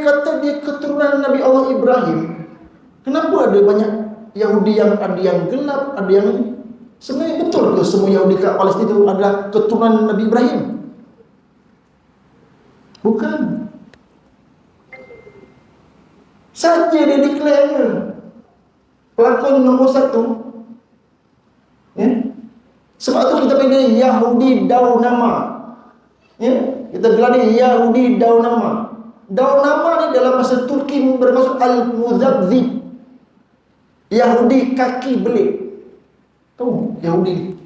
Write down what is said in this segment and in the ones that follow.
kata dia keturunan Nabi Allah Ibrahim, kenapa ada banyak Yahudi yang ada yang gelap, ada yang sebenarnya betul ke semua Yahudi kat Palestin itu adalah keturunan Nabi Ibrahim? Bukan. Saja dia declare pelakon nombor 1. Ya. Sebab tu kita panggil Yahudi Daunama. Ya, kita gelar dia Yahudi Daunama. Daunama ni dalam bahasa Turki bermaksud al-muzabzib. Yahudi kaki belit. Tahu Yahudi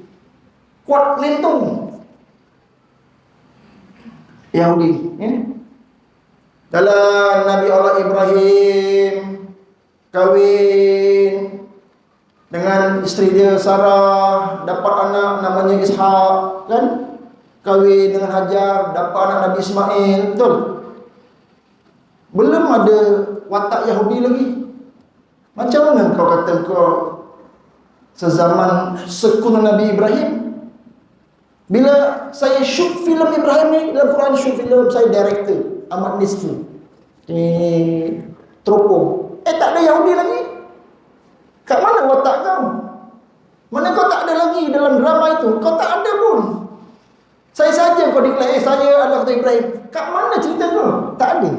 kuat lentung. Yahudi, ya. Dalam Nabi Allah Ibrahim kahwin dengan isteri dia Sarah, dapat anak namanya Ishak, kan? Kahwin dengan Hajar, dapat anak Nabi Ismail, betul? Belum ada watak Yahudi lagi. Macam mana kau kata kau sezaman sekutu Nabi Ibrahim? Bila saya shoot filem Ibrahim ni, dalam Quran shoot filem, saya director Ahmad Nisfi di Teropong. Tak ada Yahudi lagi. Kat mana watak kau? Mana kau tak ada lagi dalam drama itu? Kau tak ada pun. Saya saja kau declare, saya adalah kata Ibrahim. Kat mana cerita kau? Tak ada.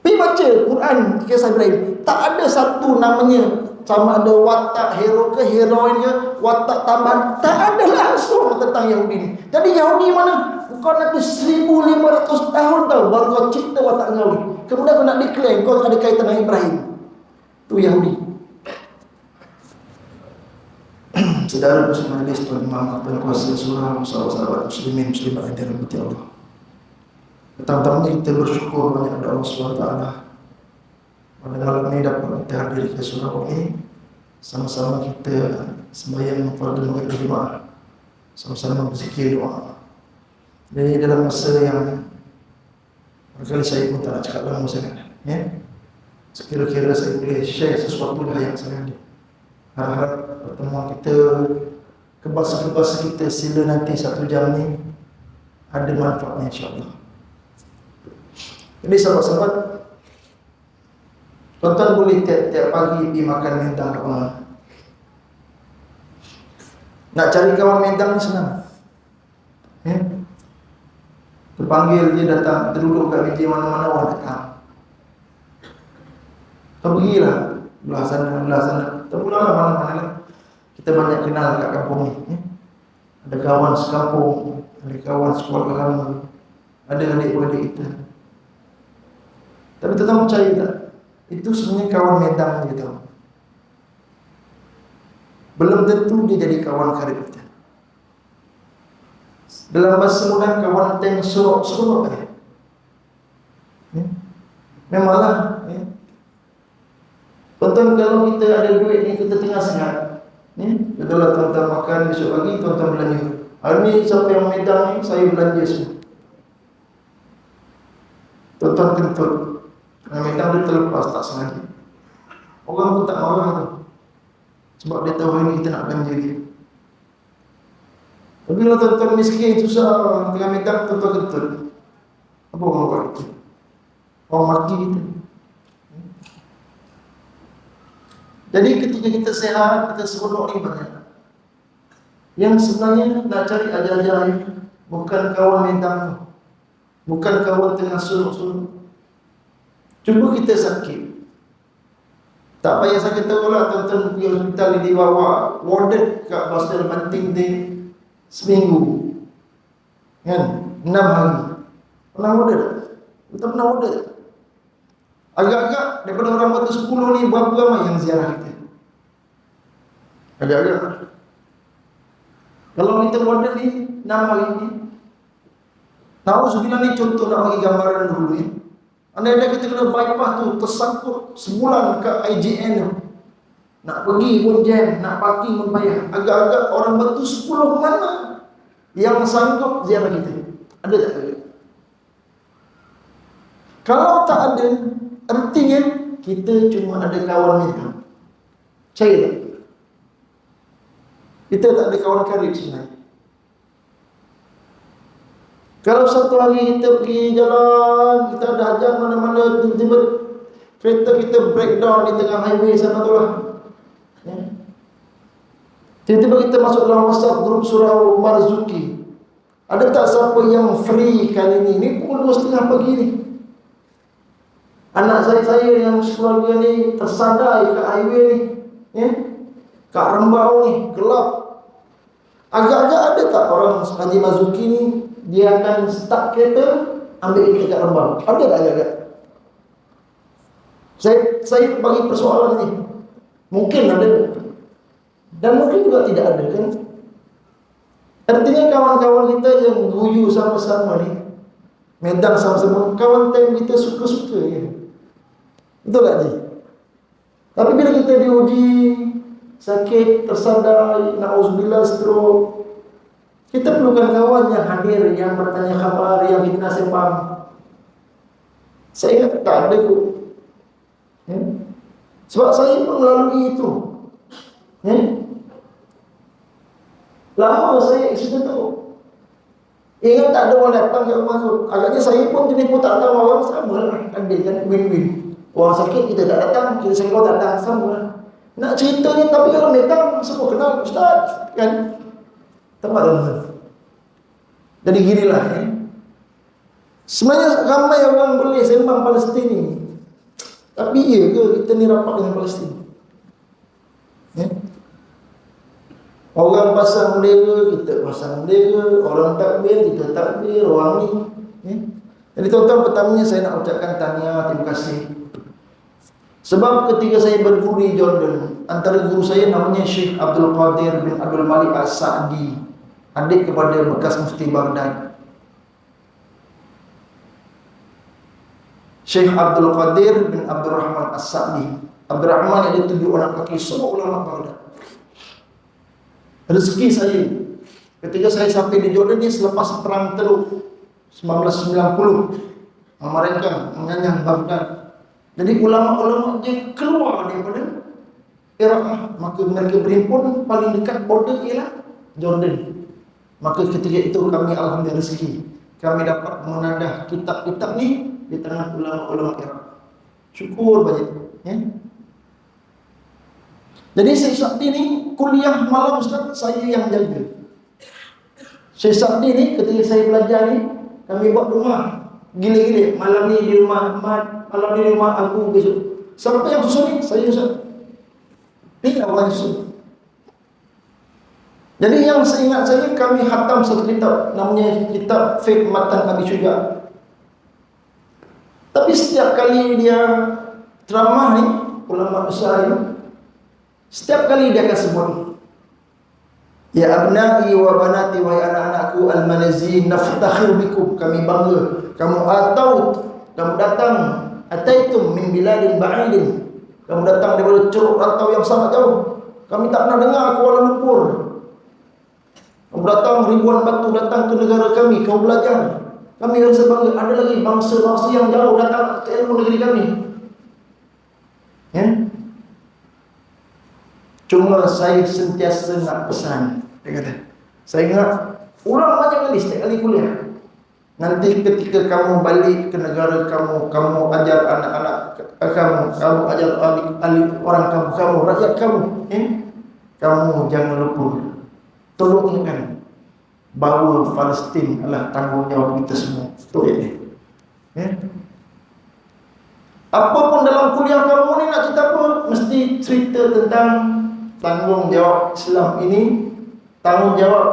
Pergi baca Quran kisah Ibrahim. Tak ada satu namanya, sama ada watak hero ke heroin ke, watak tambahan. Tak ada langsung tentang Yahudi ni. Jadi Yahudi mana? Kau nanti 1500 tahun tau baru kau cipta watak kau ni. Kemudian kau nak declare kau ada kaitan dengan Ibrahim. Itu Yahudi. Saudara majlis Tuan Imam dan kuasa surah, sahabat muslimin muslimat yang dirahmati Allah. Pertama-tama kita bersyukur banyak kepada Allah SWT. Pada malam ini dapat kita hadir ke surah ini, sama-sama kita sembahyang fardhu maghrib berjemaah, sama-sama berzikir doa. Jadi dalam masa yang barangkali saya pun tak nak cakap lama sangat, ya. Sekira-kira saya boleh share sesuatu yang saya ada. Harap pertemuan kita, kebas-kebas kita sila nanti 1 jam ni ada manfaatnya insya-Allah. Jadi sahabat-sahabat, tuan-tuan boleh tiap-tiap pagi pergi makan mendang kat mana. Nak cari kawan mendang ni senang, ya. Terpanggil dia datang, terduduk kat meja mana-mana orang datang. Kau pergilah belah sana, terpulanglah mana-mana lah. Kita banyak kenal kat kampung ni, ya. Ada kawan sekampung, ada kawan sekolah lama, ada adik-beradik kita. Tapi tuan-tuan percaya tak? Itu sebenarnya kawan medang dia tahu. Belum tentu dia jadi kawan karib kita. Dalam bahasa mudah kawan teng sorok-sorok ya. Memanglah, ya. Tuan-tuan kalau kita ada duit ni, kita tengah sangat, ya. Betul-betul tuan-tuan makan, besok pagi tuan-tuan belanja. Hari ni siapa yang medang ni, saya belanja semua. Tuan-tuan kentut. Yang medang dia terlepas tak sengaja. Orang pun tak marah tu, sebab dia tahu hari ni kita nak belanja dia. Tapi kalau tuan-tuan miskin, susah, tengah medang, tuan-tuan kentut, apa orang buat itu? Orang maki kita. Jadi ketika kita sehat, kita seronok ni banyak. Yang sebenarnya nak cari ajar-ajar ini bukan kawan medang tu, bukan kawan tengah suluk-suluk. Cuba kita sakit, tak payah sakit tahu lah tuan-tuan pergi hospital ni dibawa warded kat Hospital Banting ni seminggu, kan, 6 hari. Pernah warded tak? Betul pernah warded tak? Agak-agak daripada orang batu 10 ni, berapa ramai yang ziarah kita? Agak-agak. Kalau kita warded ni 6 hari ni, tahu sebilang ni contoh nak bagi gambaran dulu ni. Andai ada kita kena bypass tu, tersangkut sebulan ke IJN tu. Nak pergi pun jam, nak parking pun payah. Agak-agak orang batu 10 mana yang sanggup ziarah kita? Ada tak? Kalau tak ada, artinya kita cuma ada kawan medang. Percaya tak? Kita tak ada kawan karib sebenarnya. Kalau satu hari kita pergi jalan, kita ada hajat mana-mana, tiba-tiba kereta kita breakdown di tengah highway sana tu lah. Ya. Tiba-tiba kita masuk dalam WhatsApp grup surau Marzuki. Ada tak siapa yang free kali ni? Ni pukul 2:30 pagi ni. Anak saya yang keluarga ni tersadai kat highway ni. Ya. Kat Rembau ni, gelap. Agak-agak ada tak orang Haji Marzuki ni, dia akan start kereta, ambil kita kat Rembau? Ada tak agak-agak? Saya bagi persoalan ni. Mungkin ada. Dan mungkin juga tidak ada kan? Artinya kawan-kawan kita yang guyu sama-sama ni, medang sama-sama, kawan time kita suka-suka ya. Betul tak Ji? Tapi bila kita diuji, sakit, tersadar, na'udzubillah stroke, kita perlukan kawan yang hadir, yang bertanya khabar, yang kita nasihat faham. Saya ingat tak ada kot. Ya? Sebab saya pun melalui itu. Ya? Lama saya sudah tahu. Ingat tak ada orang datang ke rumah tu. Agaknya saya pun jenis pun tak tahu orang sama lah. Adil kan, win-win. Orang sakit kita tak datang, kita sakit orang tak datang, sama lah. Nak cerita ni tapi kalau datang semua kenal Ustaz kan. Tempat tuan-tuan. Jadi ginilah ya. Sebenarnya ramai orang boleh sembang Palestin ni. Tapi iya ke kita ni rapat dengan Palestin? Ya. Orang pasang bendera, kita pasang bendera. Orang takbir, kita takbir. Orang ni ya. Jadi tuan-tuan, pertamanya saya nak ucapkan tahniah, terima kasih. Sebab ketika saya berguru di Jordan, antara guru saya namanya Syekh Abdul Qadir bin Abdul Malik As-Sa'di, adik kepada bekas Mufti Baghdad. Syekh Abdul Qadir bin Abdul Rahman As-Sa'di. Abdul Rahman ada 7 anak lelaki, semua ulama Baghdad. Rezeki saya ketika saya sampai di Jordan ni selepas perang Teluk 1990, mereka menyanyang Baghdad. Jadi ulama-ulama dia keluar daripada Iraq, maka mereka berhimpun paling dekat border ialah Jordan. Maka ketika itu kami alhamdulillah rezeki, kami dapat menadah kitab-kitab ni di tengah ulama-ulama Iraq. Syukur banyak ya. Jadi Syekh Sa'di ni kuliah malam Ustaz saya yang jaga. Syekh Sa'di ni ketika saya belajar ni, kami buat rumah gila-gila. Malam ni di rumah Ahmad, malam ni di rumah aku, besok siapa yang susun ni? Saya Ustaz. Ini orang yang susun. Jadi yang seingat saya, kami khatam satu kitab, namanya kitab Fiqh Matan Abi Syuja. Tapi setiap kali dia ceramah ni, ulama besar ni, setiap kali dia akan sebut, ya abnai wa banati, wahai anak-anakku, al-manazin naftakhir bikum, kami bangga kamu kamu datang, ataitum min biladin ba'idin, kamu datang daripada ceruk rantau yang sangat jauh. Kami tak pernah dengar Kuala Lumpur. Kamu datang ribuan batu datang ke negara kami, kau belajar. Kami rasa bangga. Ada lagi bangsa-bangsa yang jauh datang ke ilmu negeri kami. Ya? Cuma saya sentiasa nak pesan. Dia kata, saya ingat ulang banyak kali setiap kali kuliah. Nanti ketika kamu balik ke negara kamu, kamu ajar anak-anak kamu ajar ahli orang kamu, rakyat kamu, kamu jangan lupa, tolong ingatkan bahawa Palestin adalah tanggungjawab kita semua. Betul ya? Apapun dalam kuliah kamu ni nak cerita apa, mesti cerita tentang tanggungjawab Islam ini, tanggungjawab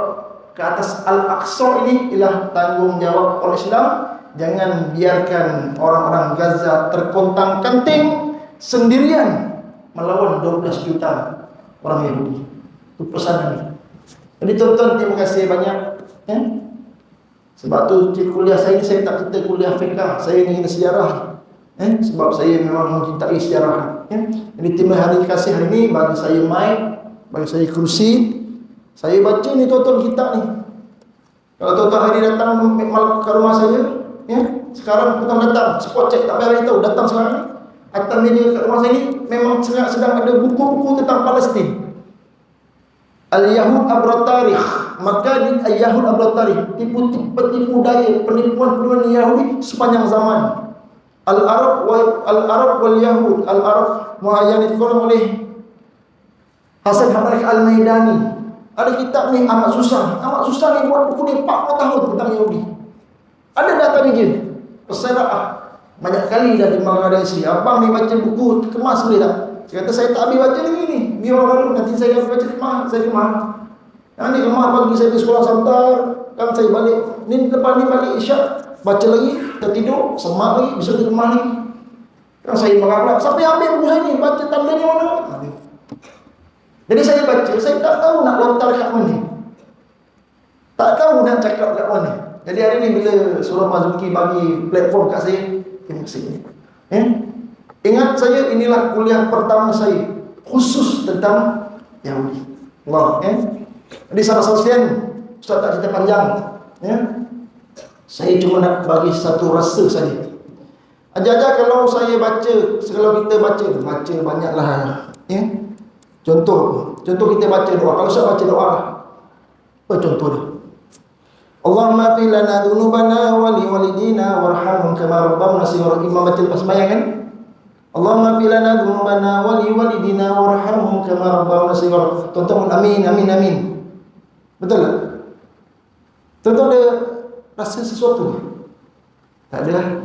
ke atas Al-Aqsa ini ialah tanggungjawab oleh Islam. Jangan biarkan orang-orang Gaza terkontang-kanting sendirian melawan 12 juta orang Yahudi. Itu pesanan ini. Jadi tuan-tuan, terima kasih banyak ya? Sebab tu kuliah saya ni, saya tak cerita kuliah fiqh, saya ingin sejarah sebab saya memang mencintai sejarah ya? Jadi terima kasih hari ini bagi saya mic, bagi saya kursi. Saya baca ni tuan-tuan kitab ni. Kalau tuan-tuan hari datang ke rumah saya ya, sekarang tuan datang, spot check tak payah tahu, datang sekarang ni. Atas meja kat rumah saya ni memang sedang ada buku-buku tentang Palestin. Al-Yahud abrat tarikh, maka Al-Yahud abrat tarikh, tipu daya, penipuan Yahudi sepanjang zaman. Al-Arab wal Yahud, Al-Arab yang ditulis oleh Hasan Hamad Al-Maidani. Ada kitab ni amat susah ni, buat buku ni 40 tahun tentang Yahudi. Ada data ni je. Peseraah banyak kali dah di Bangladesh. Abang ni baca buku kemas boleh tak? Dia kata saya tak habis baca lagi ni. Biar lalu nanti saya baca kemas, saya kemas. Yang ni kemas pagi saya pergi sekolah santar, kan saya balik. Ni lepas ni balik Isyak, baca lagi, tertidur, semak lagi, besok di kemas lagi. Kan saya marah pula. Siapa yang ambil buku saya ni? Baca tandanya mana? Jadi saya baca, saya tak tahu nak lontar kat mana. Tak tahu nak cakap kat mana. Jadi hari ni bila Surah Mazuki bagi platform kat saya, terima kasih. Ingat saya, inilah kuliah pertama saya khusus tentang Yahudi. Allah, Jadi sahabat sekalian, Ustaz tak cerita panjang, saya cuma nak bagi satu rasa saja. Ajar-ajar kalau saya baca, kalau kita baca banyaklah, Contoh kita baca doa. Kalau saya baca doa, apa contoh dia? Allahumma fil lana dzunubana wa li walidina warhamhum kama rabbawna shighara. Imam baca lepas sembahyang kan? Allahumma fil lana dzunubana wa li walidina warhamhum kama rabbawna shighara. Tonton amin. Betul tak? Tonton ada rasa sesuatu? Tak ada,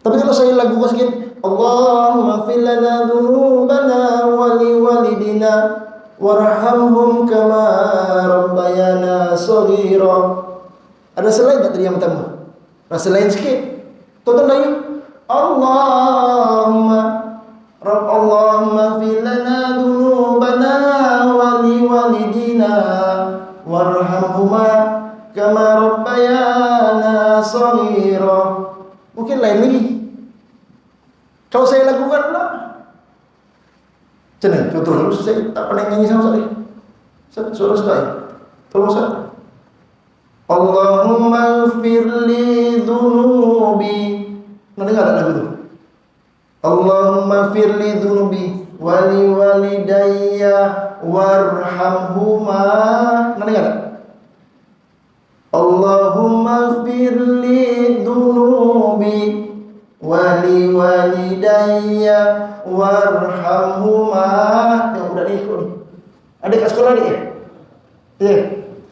Tapi kalau saya lagu sikit, Allahumma fil lana dzunubana wa li walidina warhamhum kama rabbayana shaghira. Ada selain tak tadi yang pertama? Rasa lain sikit. Tonton lagi. Allahumma fil lana dzunubana wa li walidina warhamhuma kama rabbayana shaghira. Mungkin lain lagi. Kalau saya lakukan pula, macam mana? Contoh, saya tak pernah nyanyi sama sekali. Suara sekali. Tolong Ustaz. Allahumma firli dhunubi. Pernah dengar tak lagu tu? Allahumma firli dhunubi wali walidayya warhamhuma. Pernah dengar tak? Allahumma firli dhunubi wali walidayya warhamhuma. Yang budak ni ikut ni. Ada kat sekolah ni?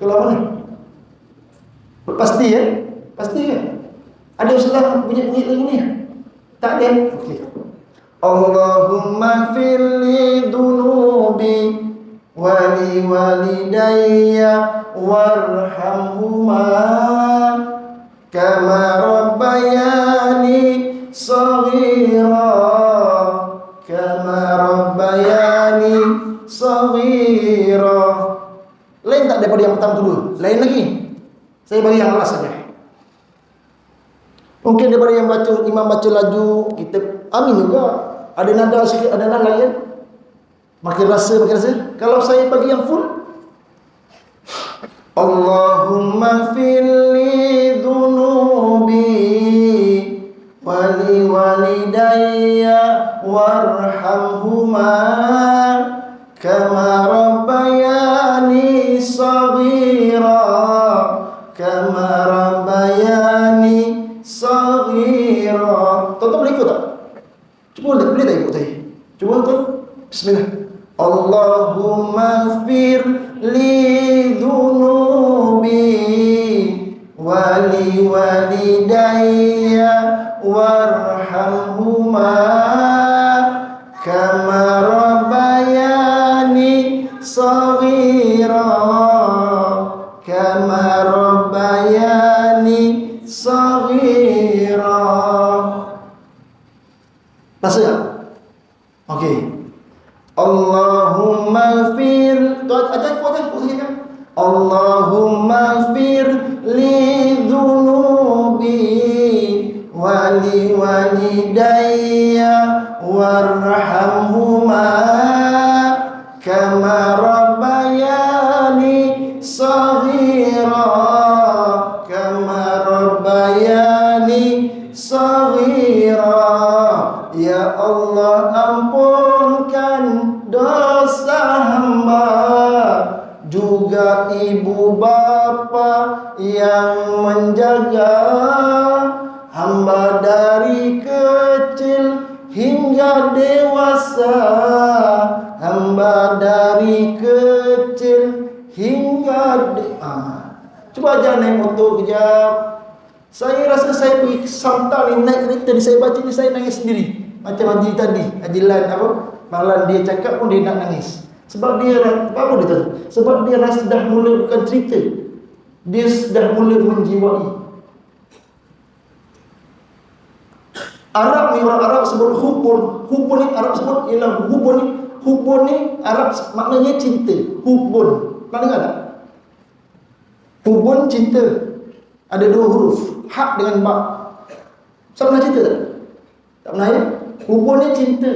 Sekolah mana? Pasti Pasti Ada ustaz bunyi-bunyi lagu ni? Tak ada? Okey. Allahumma firli dhunubi wali walidayya warhamhuma kama rabbayani shaghira. Kama rabbayani shaghira. Lain tak daripada yang pertama dulu? Lain lagi. Saya bagi yang last saja. Mungkin daripada yang imam baca laju, kita amin juga. Ada nada sikit, ada nada lain. Makin rasa. Kalau saya bagi yang full, Allahumma firli dhunubi wali walidayya warhamhuma kama rabbayani shaghira. Kama rabbayani shaghira. Tonton boleh ikut tak? Cuba boleh tak ikut saya? Cuba tuan. Bismillah. Allahumma firli dhunubi wali walidayya warhamhuma kama rabbayani shaghira. Kama rabbayani shaghira. Rasa tak? Okey. Allahumma fir. Ada kuat kan? Allahumma fir li dhunubi wali walidayya warhamhuma kama rabbayani shaghira. Kama rabbayani shaghira. Ya Allah, ampunkan dosa hamba Ada ibu bapa yang menjaga hamba dari kecil hingga dewasa, hamba dari kecil hingga Coba aja naik motor kejap. Saya rasa saya pergi Santa ni, naik kereta ni, saya baca ni, saya nangis sendiri. Macam Haji tadi, Haji Lan malam dia cakap pun dia nak nangis. Sebab dia, apa dia tahu? Sebab dia rasa dah mula bukan cerita, dia dah mula menjiwai. Arab ni, orang Arab sebut hubun. Hubun ni Arab sebut ialah hubun ni. Hubun ni Arab maknanya cinta. Hubun. Pernah dengar tak? Hubun cinta. Ada 2 huruf, hak dengan ba. Saya pernah cerita tak? Tak pernah ya? Hubun ni cinta.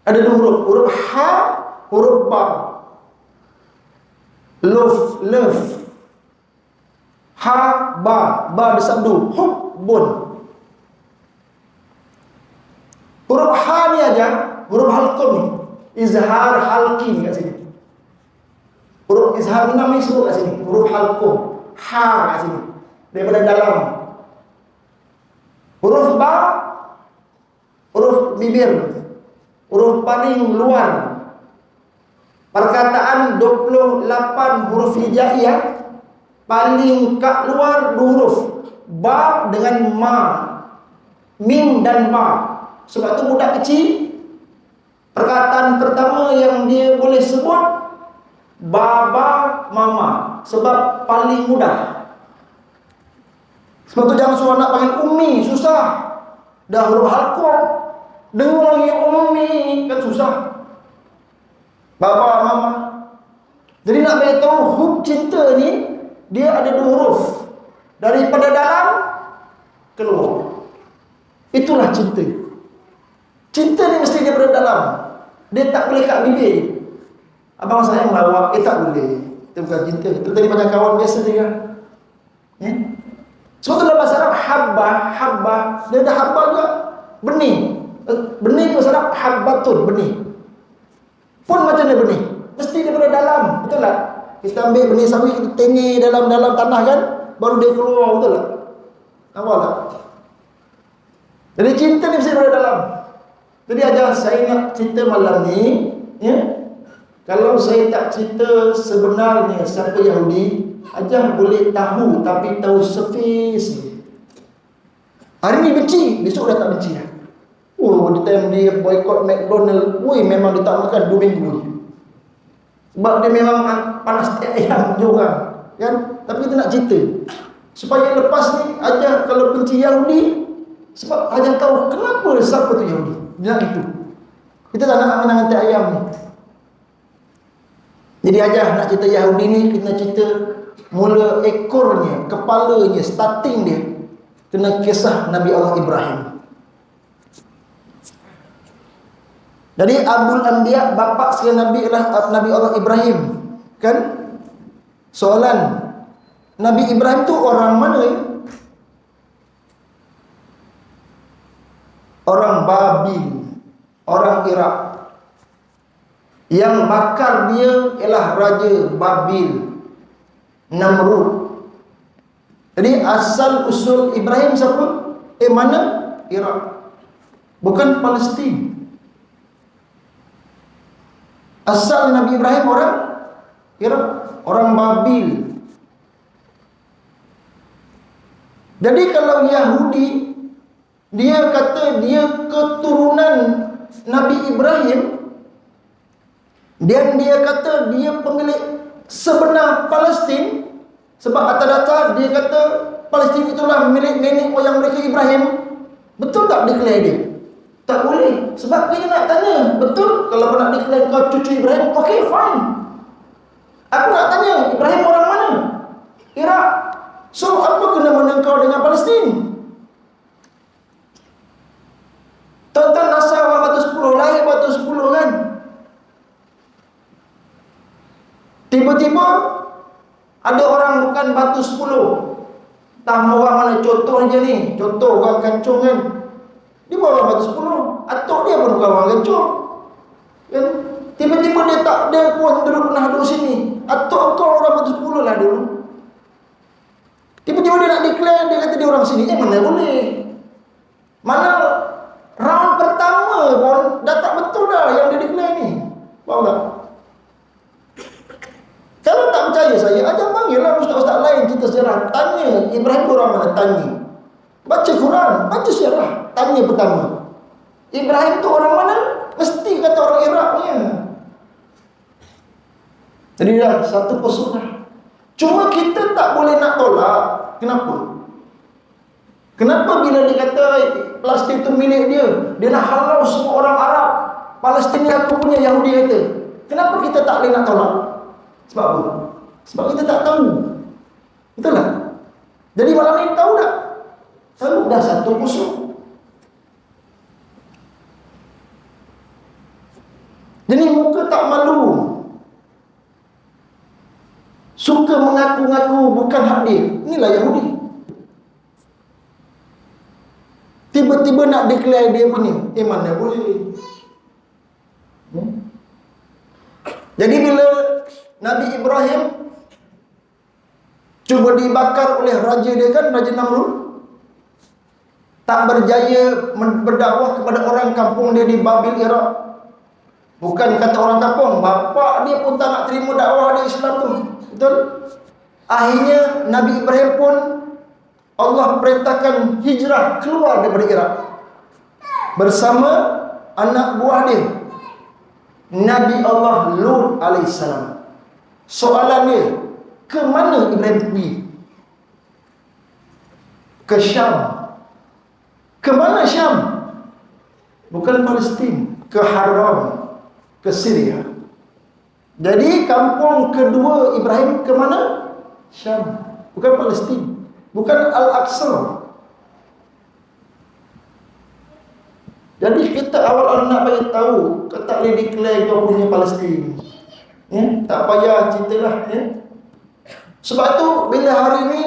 Ada 2 huruf, huruf ha, huruf ba. Love. Ha, ba bersabdu. Hubun. Huruf ha ni aja, huruf halqum ni, izhar halqi ni kat sini. Huruf izhar ni semua kat sini, huruf halqum, ha kat sini, daripada dalam. Huruf ba, huruf bibir, huruf paling luar. Perkataan 28 huruf hijaiyah, paling kat luar 2 huruf, ba dengan ma, mim dan ma. Sebab tu budak kecil, perkataan pertama yang dia boleh sebut baba, mama. Sebab paling mudah. Sebab tu jangan suruh anak panggil ummi, susah. Dah huruf halqum, dengar lagi ummi kan susah. Baba, mama. Jadi nak beritahu hub cinta ni, dia ada 2 huruf, daripada dalam keluar. Itulah cinta. Cinta ni mesti daripada dalam. Dia tak boleh kat bibir. Abang saya melawak, tak boleh. Itu bukan cinta. Itu tadi macam kawan biasa dia. Sebab tu dalam bahasa Arab habbah, dia ada habbah juga, benih. Benih tu bahasa Arab habbatun, benih. Pun macam dia benih, mesti daripada dalam. Betul tak? Kita ambil benih sawi, kita tengih dalam tanah kan, baru dia keluar. Betul tak? Nampak tak? Jadi cinta ni mesti daripada dalam. Jadi ajar saya nak cerita malam ni, ya. Kalau saya tak cerita sebenarnya siapa Yahudi, ajar boleh tahu, tapi tahu surface. Hari ni benci, besok dah tak benci dah. Di time dia boycott McDonald, memang dia tak makan 2 minggu je. Sebab dia memang panas tiap ayam je orang, kan? Tapi kita nak cerita supaya lepas ni ajar kalau benci Yahudi, sebab ajar tahu kenapa siapa tu Yahudi. Dia itu. Kita tak nak menangan tiap ayam ni. Jadi ajar nak cerita Yahudi ni, kita cerita mula ekornya, kepalanya, starting dia kena kisah Nabi Allah Ibrahim. Jadi Abul Anbiya, bapa sekalian Nabi ialah Nabi Allah Ibrahim. Kan? Soalan, Nabi Ibrahim tu orang mana ya? Orang Babil, orang Iraq. Yang bakar dia ialah Raja Babil, Namrud. Jadi asal usul Ibrahim siapa? Mana? Iraq. Bukan Palestin. Asal Nabi Ibrahim orang Iraq, orang Babil. Jadi kalau Yahudi, dia kata dia keturunan Nabi Ibrahim, dan dia kata dia pemilik sebenar Palestin, sebab atas data dia kata Palestin itulah milik nenek moyang mereka Ibrahim. Betul tak declare dia? Tak boleh. Sebab kita nak tanya, betul kalau nak declare kau cucu Ibrahim, okay fine. Aku nak tanya, Ibrahim orang mana? Iraq. So apa kena menengkau dengan Palestin? Tuan-tuan nasab batu 10, lahir batu 10 kan? Tiba-tiba ada orang bukan batu 10. Tahu orang mana, contoh je ni. Contoh orang Kancung kan, dia bawa batu 10. Atuk dia pun bukan orang Kancung kan? Tiba-tiba dia tak ada pun pernah duduk sini. Atau kau orang betul-betul lah dulu. Tiba-tiba dia nak declare, dia kata dia orang sini. Mana boleh? Mana round pertama pun dah tak betul dah yang dia declare ni. Faham tak? Kalau tak percaya saya, ajar panggillah ustaz-ustaz lain cerita sejarah. Tanya Ibrahim orang mana? Tanya. Baca Quran, baca sejarah. Tanya pertama, Ibrahim tu orang mana? Mesti kata orang Iraq punya. Jadi dah satu persona. Cuma kita tak boleh nak tolak. Kenapa? Kenapa bila dia kata Palestin tu milik dia, dia nak halau semua orang Arab, Palestin ni aku punya, Yahudi kata. Kenapa kita tak boleh nak tolak? Sebab apa? Sebab kita tak tahu. Betul tak? Jadi malam ni tahu tak? Tahu dah 1-0. Jadi muka tak malu, suka mengaku-ngaku bukan hak dia. Inilah Yahudi. Tiba-tiba nak declare dia punya. Mana boleh. Jadi bila Nabi Ibrahim cuba dibakar oleh raja dia kan, Raja Namrud, tak berjaya berdakwah kepada orang kampung dia di Babil, Iraq. Bukan kata orang kampung, bapak dia pun tak nak terima dakwah dia Islam tu. Betul? Akhirnya Nabi Ibrahim pun Allah perintahkan hijrah keluar daripada Iraq bersama anak buah dia, Nabi Allah Lut alaihissalam. Soalan dia, ke mana Ibrahim pergi? Ke Syam. Ke mana Syam? Bukan Palestin, ke Haram, ke Syria. Jadi kampung kedua Ibrahim ke mana? Syam, bukan Palestin, bukan Al-Aqsa. Jadi kita awal-awal nak bagi tahu, kau tak boleh declare kau punya Palestin. Ya, tak payah ceritalah, ya. Sebab tu bila hari ni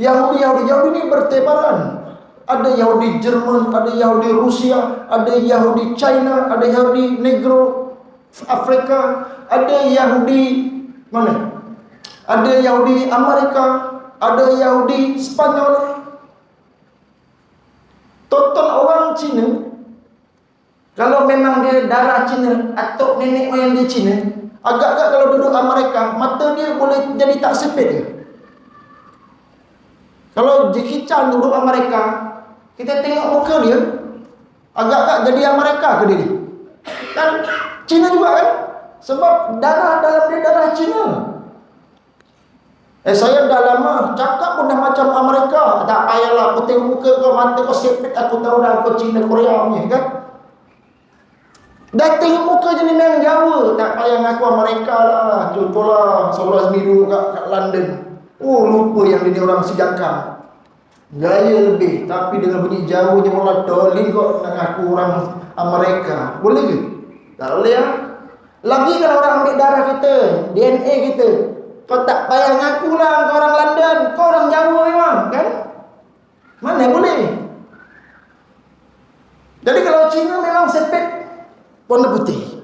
Yahudi ni bertebaran. Ada Yahudi Jerman, ada Yahudi Rusia, ada Yahudi China, ada Yahudi Negro Afrika, ada Yahudi mana? Ada Yahudi Amerika, ada Yahudi Spanyol. Tonton orang Cina, kalau memang dia darah Cina atau nenek moyang dia Cina, agak-agak kalau duduk Amerika, mata dia boleh jadi tak sipit dia. Kalau Jackie Chan duduk Amerika, kita tengok muka dia, agak-agak jadi Amerika ke dia? Kan Cina juga kan? Sebab darah dalam dia darah Cina. Saya dah lama cakap pun dah macam Amerika. Tak payahlah, aku tengok muka kau, mata kau sipit, aku tahu dah kau Cina Korea punya kan. Dah tengok muka je ni memang Jawa, tak payah ngaku Amerika lah. Contohlah Saudara Azmi dulu kat London. Oh, lupa yang dia orang sejakam. Gaya lebih, tapi dengan bunyi Jawa je malah dolin kok nak ngaku orang Amerika. Boleh ke? Tak boleh lah. Lagi kalau orang ambil darah kita, DNA kita, kau tak payah ngaku lah kau orang London, kau orang Jawa memang, kan? Mana boleh? Jadi kalau Cina memang sepet warna putih.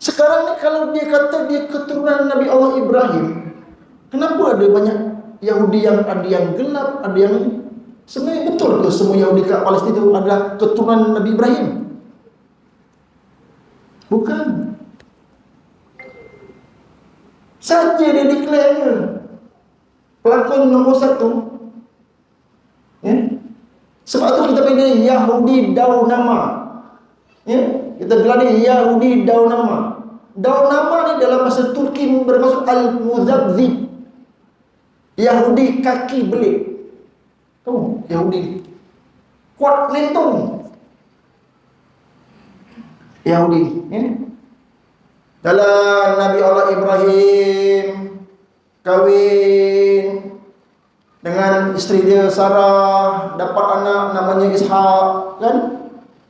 Sekarang ni kalau dia kata dia keturunan Nabi Allah Ibrahim, kenapa ada banyak Yahudi yang ada yang gelap, ada yang sebenarnya betul ke semua Yahudi kat Palestin itu adalah keturunan Nabi Ibrahim? Bukan. Saja dia declare pelakon nombor 1. Ya? Sebab tu kita panggil Yahudi Daun Nama. Ya? Kita gelar dia Yahudi Daun Nama. Daun Nama ni dalam bahasa Turki bermaksud Al-Muzabzib. Yahudi kaki belit. Tahu Yahudi kuat lentung. Yahudi, ya? Dalam Nabi Allah Ibrahim kahwin dengan isteri dia Sarah, dapat anak namanya Ishak, kan?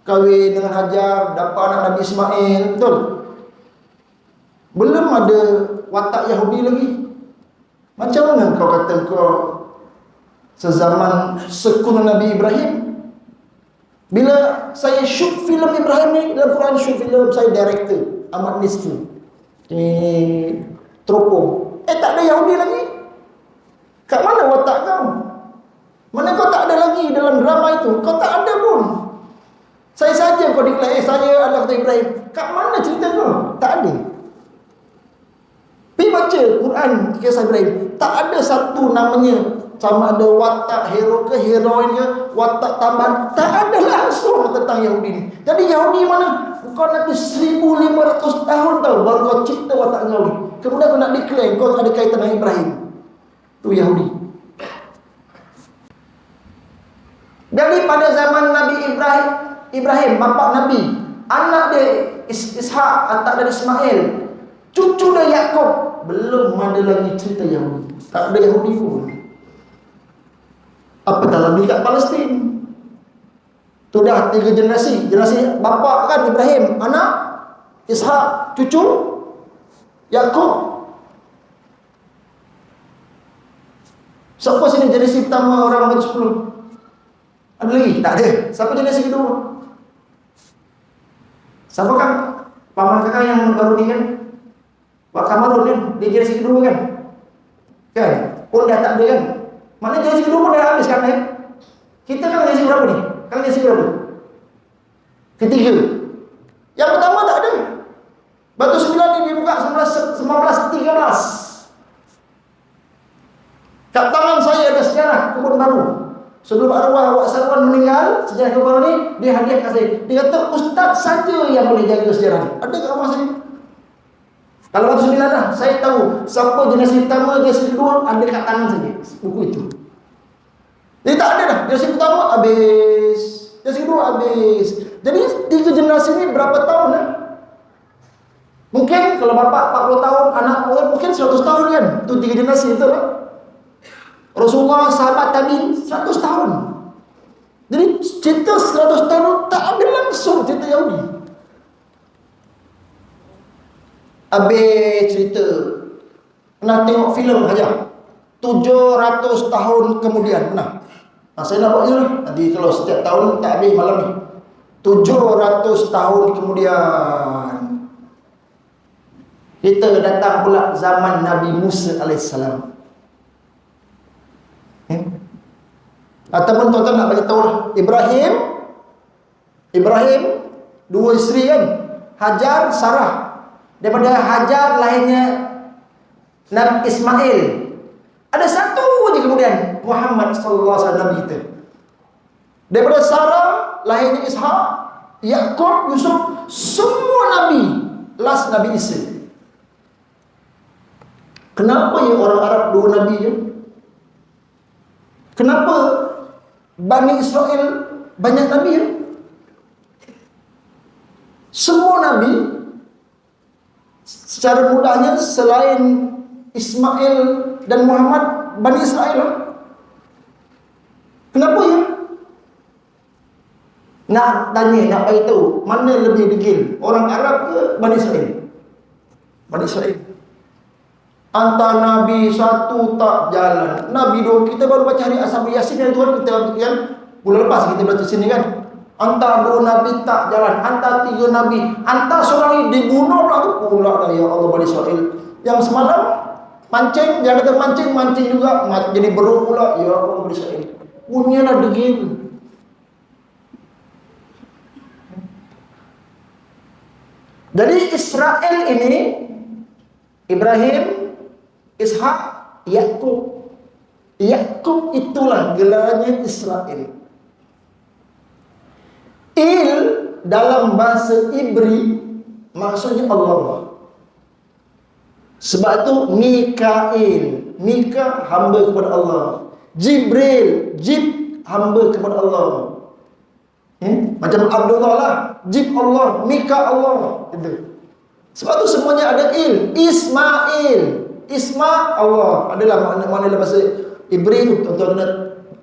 Kahwin dengan Hajar, dapat anak Nabi Ismail, betul? Belum ada watak Yahudi lagi. Macam mana kau kata kau sezaman sekutu Nabi Ibrahim? Bila saya shoot filem Ibrahim ni, dalam Quran shoot filem, saya director Ahmad Nisfu ini teropong. Tak ada Yahudi lagi. Kat mana watak kau? Mana kau tak ada lagi dalam drama itu? Kau tak ada pun. Saya saja kau declare, saya adalah kata Ibrahim. Kat mana cerita kau? Tak ada. Pergi baca Quran kisah Ibrahim. Tak ada satu namanya, sama ada watak hero ke heroin ke, watak tambahan, tak ada langsung tentang Yahudi ni. Jadi Yahudi mana? Kau nanti 1500 tahun tau baru kau cipta watak kau ni. Kemudian kau nak declare kau ada kaitan dengan Ibrahim. Itu Yahudi. Jadi pada zaman Nabi Ibrahim bapa Nabi, anak dia Ishak, anak dari Ismail, cucu dia Yakub, belum ada lagi cerita Yahudi. Tak ada Yahudi pun. Apatah lagi kat Palestin. Tu dah 3 generasi. Generasi bapa kan Ibrahim, anak Ishak, cucu Yakub. Siapa sini generasi pertama orang ke-10? Ada lagi? Tak ada. Siapa generasi kedua? Siapa kan? Paman kakak yang baru ni kan? Pak Kamarun kan? Dia generasi kedua kan? Kan? Pun dah tak ada kan? Mana generasi kedua pun dah habis kan? Kita kan generasi berapa ni? Kan generasi berapa? Ketiga. Yang pertama tak ada. Batu 9 ni dibuka 1913. Kat tangan saya ada sejarah kebun baru. Sebelum arwah Wak Sarwan meninggal, sejarah kebun baru ni dia hadiahkan saya. Dia kata ustaz saja yang boleh jaga sejarah ni. Ada kat rumah saya. Kalau batu 9 dah, saya tahu siapa generasi pertama, generasi kedua, ada kat tangan saja buku itu. Jadi tak ada dah. Generasi pertama habis, generasi kedua habis. Jadi 3 generasi ni berapa tahun lah? Mungkin kalau bapak 40 tahun, anak mungkin 100 tahun kan? Itu 3 generasi betul lah. Rasulullah, sahabat tabi'in 100 tahun. Jadi cerita 100 tahun tak ada langsung cerita Yahudi. Habis cerita, pernah tengok filem aja 700 tahun kemudian. Pernah? Saya nak buat je lah. Nanti kalau setiap tahun tak habis malam ni. 700 tahun kemudian kita datang pula zaman Nabi Musa AS. Ataupun tuan-tuan nak bagi tahu lah, Ibrahim 2 isteri kan, Hajar, Sarah. Daripada Hajar lahirnya Nabi Ismail. Ada satu je kemudian Muhammad sallallahu alaihi wasallam Nabi kita. Daripada Sarah lahirnya Ishak, Yakub, Yusuf, semua Nabi. Last Nabi Isa. Kenapa ya orang Arab 2 Nabi je? Kenapa Bani Israel banyak Nabi ya? Semua Nabi secara mudahnya selain Ismail dan Muhammad, Bani Israel lah. Kenapa ya? Nak tanya, nak beritahu, mana lebih degil? Orang Arab ke Bani Israel? Bani Israel. Antara Nabi satu tak jalan, Nabi 2, kita baru baca hari Ashab Yasin yang Tuhan kita kan bulan lepas kita baca sini kan. Antara 2 Nabi tak jalan, antara 3 Nabi, antara seorang ini dibunuh pula dah ya Allah Bani Israel. Yang semalam mancing, dia kata mancing juga jadi beruk pula ya Allah Bani Israel. Punyalah degil. Jadi Israel ini Ibrahim, Ishak, Yakub. Yakub itulah gelarnya Israel. Il dalam bahasa Ibri maksudnya Allah. Sebab itu Mikail, Mika hamba kepada Allah. Jibril, Jib hamba kepada Allah. Macam Abdullah lah, Jib Allah, Mika Allah. Itu. Sebab itu semuanya ada il. Ismail, Isma Allah adalah makna dalam bahasa Ibri tu. Tuan-tuan kena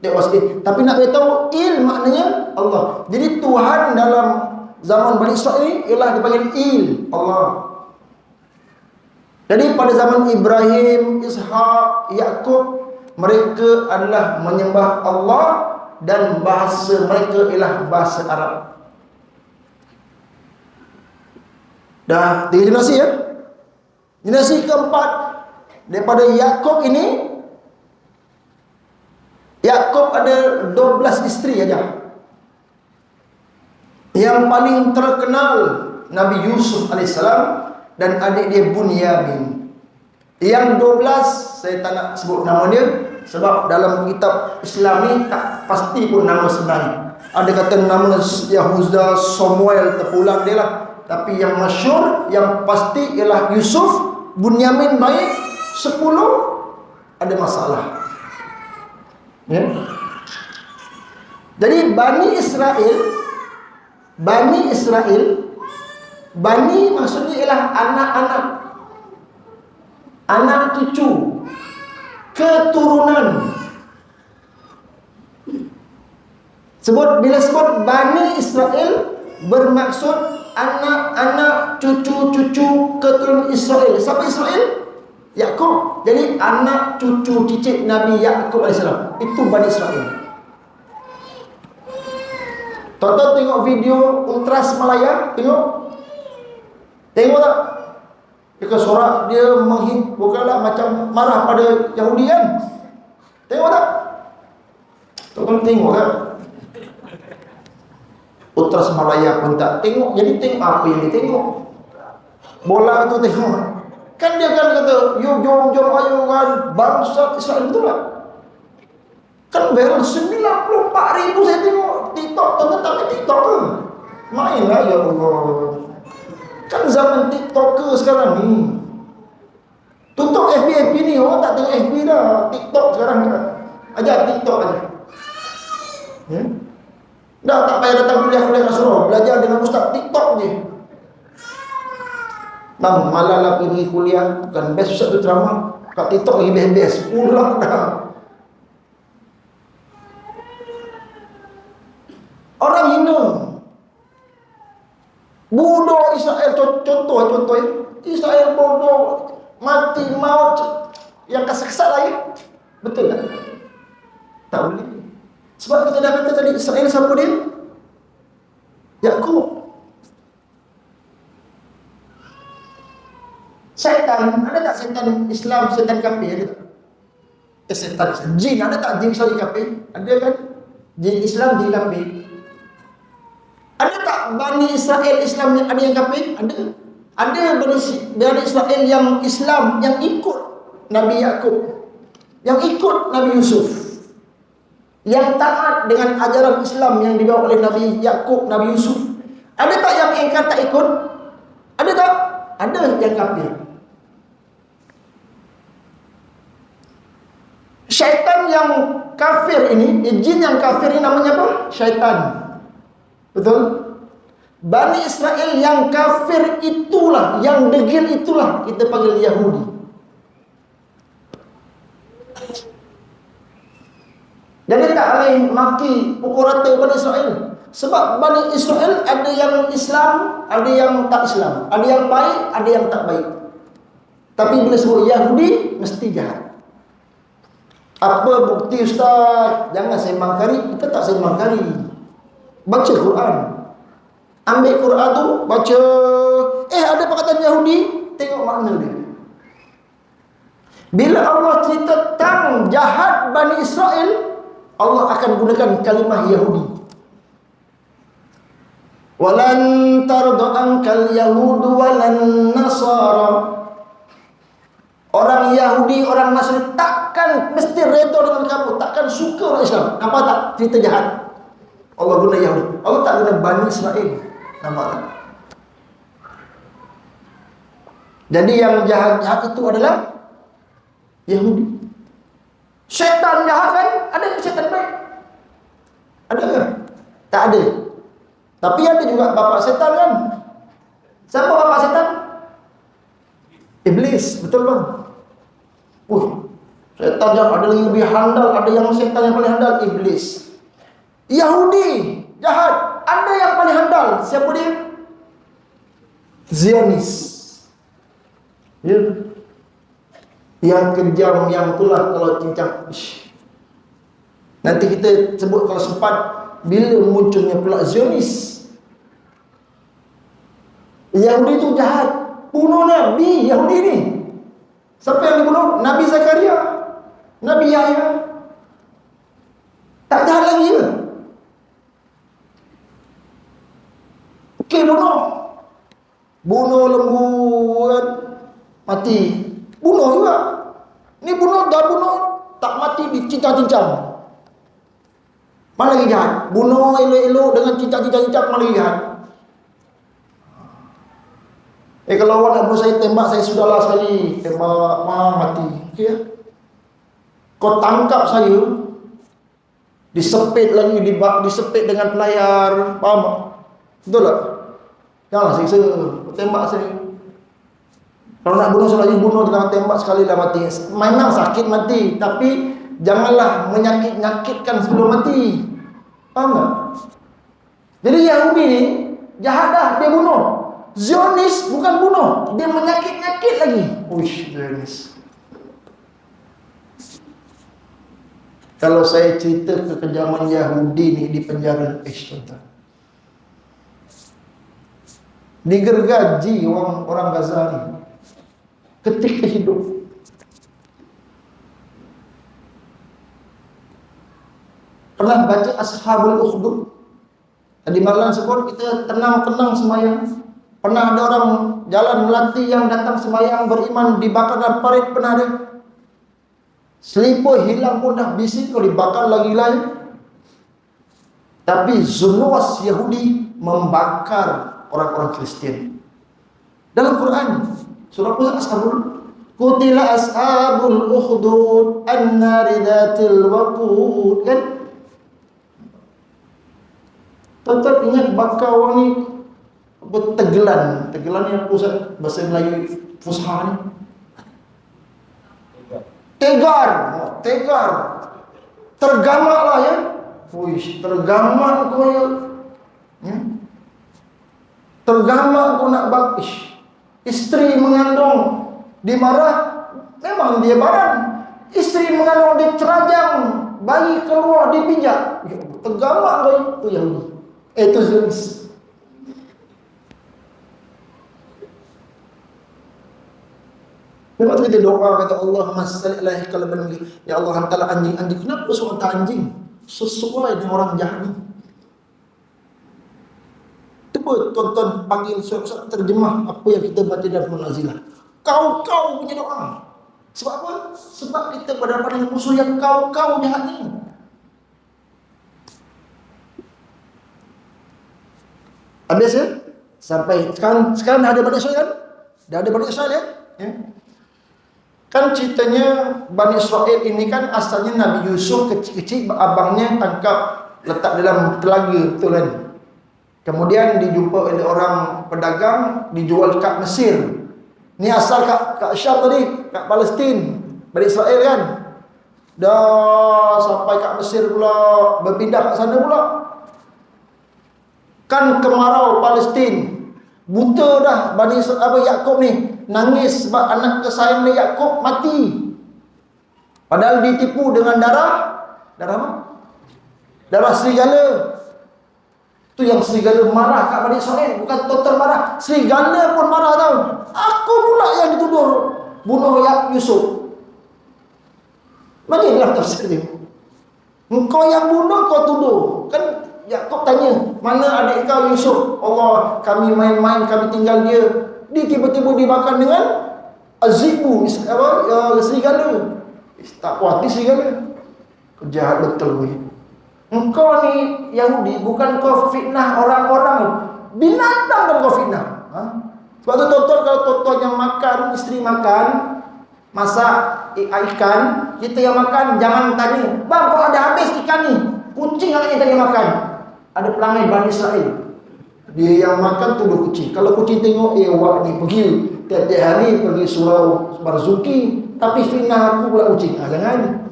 tengok bahasa Ibri. Tapi nak beritahu il maknanya Allah. Jadi Tuhan dalam zaman Bani Israel ini ialah dipanggil il, Allah. Jadi pada zaman Ibrahim, Ishak, Yakub, mereka adalah menyembah Allah dan bahasa mereka ialah bahasa Arab. Dah 3 generasi ya. Generasi keempat daripada Yakub ini, Yakub ada 12 isteri aja. Yang paling terkenal Nabi Yusuf alaihissalam dan adik dia Bunyamin. Yang 12 saya tak nak sebut nama dia sebab dalam kitab Islam ni tak pasti pun nama sebenarnya. Ada kata nama Yahuza, Samuel, terpulang dia lah. Tapi yang masyhur, yang pasti ialah Yusuf. Bunyamin baik, 10 ada masalah. Ya. Jadi Bani Israel, Bani maksudnya ialah anak-anak, anak cucu, keturunan. Bila sebut Bani Israel bermaksud anak-anak, cucu-cucu, keturunan Israel. Siapa Israel? Yakub. Jadi anak cucu cicit Nabi Yakub alaihissalam itu Bani Israel. Tonton tengok video Ultras Malaya, tengok tak? Jika sorak dia bukanlah macam marah pada Yahudi kan? Tengok tak? Tonton tengok kan? Ultras Malaya pun tak tengok. Jadi tengok apa yang dia tengok? Bola tu tengok. Kan dia kan kata, yo jom ayo kan bangsa Israel, betul tak? Kan viral 94,000 saya tengok TikTok. Tonton tak TikTok ke? Mainlah ya Allah. Kan zaman TikTok ke sekarang ni. Tutup FB ni, orang tak tengok FB dah. TikTok sekarang dah. Ajar TikTok aja. Ya? Dah tak payah datang kuliah kat Surau, belajar dengan ustaz TikTok je. Bang, malah lah pergi kuliah, bukan best ustaz tu ceramah. Kat TikTok lagi best-best. Pulang dah. Orang hina. Bodoh Israel, contoh ya. Israel bodoh, mati maut, yang kesat-kesat lagi. Betul tak? Tak boleh. Sebab kita dah kata tadi, Israel siapa dia? Yakub. Syaitan, ada tak syaitan Islam, syaitan kafir? Ada tak? Syaitan jin, ada tak jin Islam kafir? Ada kan? Jin Islam, jin kafir. Ada tak Bani Israel Islam yang ada yang kafir? Ada. Ada Bani Israel yang Islam, yang ikut Nabi Yakub, yang ikut Nabi Yusuf, yang taat dengan ajaran Islam yang dibawa oleh Nabi Yakub, Nabi Yusuf. Ada tak yang engkar tak ikut? Ada tak? Ada yang kafir. Syaitan yang kafir ini, jin yang kafir ini namanya apa? Syaitan. Betul? Bani Israel yang kafir itulah, yang degil itulah kita panggil Yahudi. Jadi tak boleh maki pukul rata Bani Israel. Sebab Bani Israel ada yang Islam, ada yang tak Islam, ada yang baik, ada yang tak baik. Tapi bila sebut Yahudi mesti jahat. Apa bukti ustaz? Jangan sembang kari. Kita tak sembang kari. Baca Quran. Ambil Quran tu, baca. Ada perkataan Yahudi, tengok makna dia. Bila Allah cerita tentang jahat Bani Israel, Allah akan gunakan kalimah Yahudi. Walan tarda ankal yahudu walan nasara. Orang Yahudi, orang Nasrani takkan mesti redha dengan kamu, takkan suka orang Islam. Nampak tak cerita jahat? Allah guna Yahudi. Allah tak guna Bani Israel. Nampak tak? Jadi yang jahat-jahat itu adalah Yahudi. Syaitan jahat kan? Ada ke syaitan baik? Ada ke? Tak ada. Tapi ada juga bapa syaitan kan? Siapa bapa syaitan? Iblis, betul bang? Syaitan yang ada yang lebih handal, ada yang syaitan yang paling handal, Iblis. Yahudi jahat, ada yang paling handal, siapa dia? Zionis. Ya. Yang kejam, yang itulah kalau cincang. Nanti kita sebut kalau sempat bila munculnya pula Zionis. Yahudi itu jahat, bunuh Nabi Yahudi ni. Siapa yang dibunuh? Nabi Zakaria, Nabi Yahya. Tak jahat lagi ke? Okey, bunuh lembu kan, mati. Bunuh juga. Ni dah bunuh tak mati, dicincang-cincang. Mana lagi jahat? Bunuh elok-elok dengan cincang-cincang, mana lagi jahat? Kalau awak nak bunuh saya, tembak saya sudahlah sekali. Tembak, mati. Okey ya? Kau tangkap saya, disepit lagi, disepit dengan pelayar. Faham tak? Betul tak? Janganlah siksa, tembak saya. Kalau nak bunuh saya lagi, bunuh dengan tembak sekali dah mati. Memang sakit mati, tapi janganlah menyakit-nyakitkan sebelum mati. Faham tak? Jadi Yahudi ni jahat dah, dia bunuh. Zionis bukan bunuh, dia menyakit-nyakit lagi. Uish, Zionis. Kalau saya cerita kekejaman Yahudi ni di penjara, tuan-tuan, digergaji orang Gaza ni ketika hidup. Pernah baca Ashabul Ukhdud? Tadi malam sebut kita tenang-tenang semayang. Pernah ada orang jalan melati yang datang semayang beriman, dibakar dan parit, pernah ada. Selipur hilang pun dah, bising kalau dibakar lagi lain. Tapi Zunuwas Yahudi membakar orang-orang Kristian. Dalam Quran surah Ashabul, Qutila ashabul ukhdud an-nari dhatil waqud, kan? Tetap ingat bakar orang ni bertegelan. Tegelan ni apa Ustaz? Bahasa Melayu Fusha ni. Tegar. Tergamak lah ya. Uish, tergamak kau ya. Tergamak kau nak bakish. Isteri mengandung, dimarah, memang dia barang. Isteri mengandung, diterajang, bayi keluar, dipijak. Tergamak kau itu Yahudi. Itu Zionis. Lepas tu kita doa, kata Allahumma salli alaihi kalban, ya Allah hantarlah anjing-anjing. Kenapa suruh hantar anjing? Sesuai dengan orang jahat ni. Cuba tuan-tuan panggil Ustaz terjemah apa yang kita baca dalam Munazilah. Kau punya doa. Sebab apa? Sebab kita berhadapan dengan musuh yang kau jahat ni. Habis ya? Sampai sekarang dah ada Bani Israel kan? Dah ada Bani Israel ya? Kan ceritanya Bani Israel ini kan asalnya Nabi Yusuf kecil-kecil, abangnya tangkap letak dalam telaga, betul kan? Kemudian dijumpa oleh orang pedagang, dijual kat Mesir. Ni asal kat Syam tadi, kat Palestin, Bani Israel kan? Dah sampai kat Mesir pula, berpindah kat sana pula. Kan kemarau Palestin, buta dah Bani Yakub ni, nangis sebab anak kesayang dia Yakub mati. Padahal ditipu dengan darah apa? Darah serigala. Tu yang serigala marah kat Bani Israel, bukan total marah, serigala pun marah tau. Aku pula yang dituduh bunuh Yusuf. Macam inilah tafsir dia. Engkau yang bunuh, kau tuduh. Kan Yakub tanya, mana adik kau Yusuf? Allah, kami main-main, kami tinggal dia. Dia tiba-tiba dimakan dengan azibu, serigala. Tak puas hati serigala. Jahat betul ni. Engkau ni Yahudi, bukan kau fitnah orang-orang, binatang dan kau fitnah. Sebab tu tuan-tuan, kalau tuan-tuan yang makan, isteri makan, masak ikan, kita yang makan jangan tanya, bang kau ada habis ikan ni? Kucing yang tadi makan. Ada pelangai Bani Israel, dia yang makan tuduh kucing. Kalau kucing tengok, awak ni pergi tiap-tiap hari pergi surau Marzuki, tapi fitnah aku pula kucing. Jangan.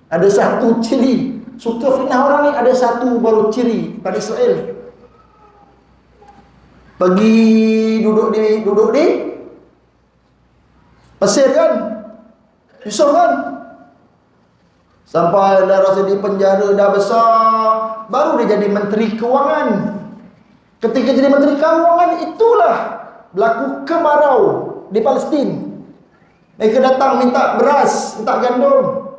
Ada satu ciri suka fitnah orang ni, ada satu baru ciri Bani Israel. Pergi duduk di Mesir kan, Yusuf kan, Sampai dah rasa di penjara dah besar, baru dia jadi Menteri Kewangan. Ketika jadi Menteri Kewangan, itulah berlaku kemarau di Palestin. Mereka datang minta beras, minta gandum.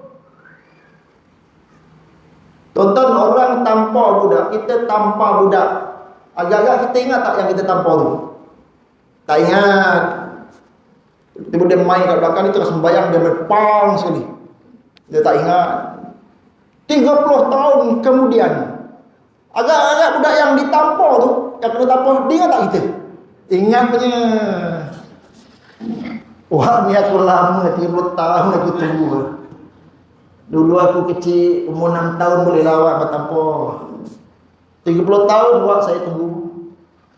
Tonton orang tampar budak, kita tampar budak. Agak-agak kita ingat tak yang kita tampar tu? Tak ingat. Tiba dia main kat belakang ni terus membayang dia berpang sekali. Dia tak ingat. 30 tahun kemudian, agak-agak budak yang ditampar tu, yang kena tampar, dia ingat tak kita? Ingat punya. Wah, ni aku lama, 30 tahun aku tunggu. Dulu aku kecil, umur 6 tahun boleh lawak bertampar. 30 tahun buat saya tunggu.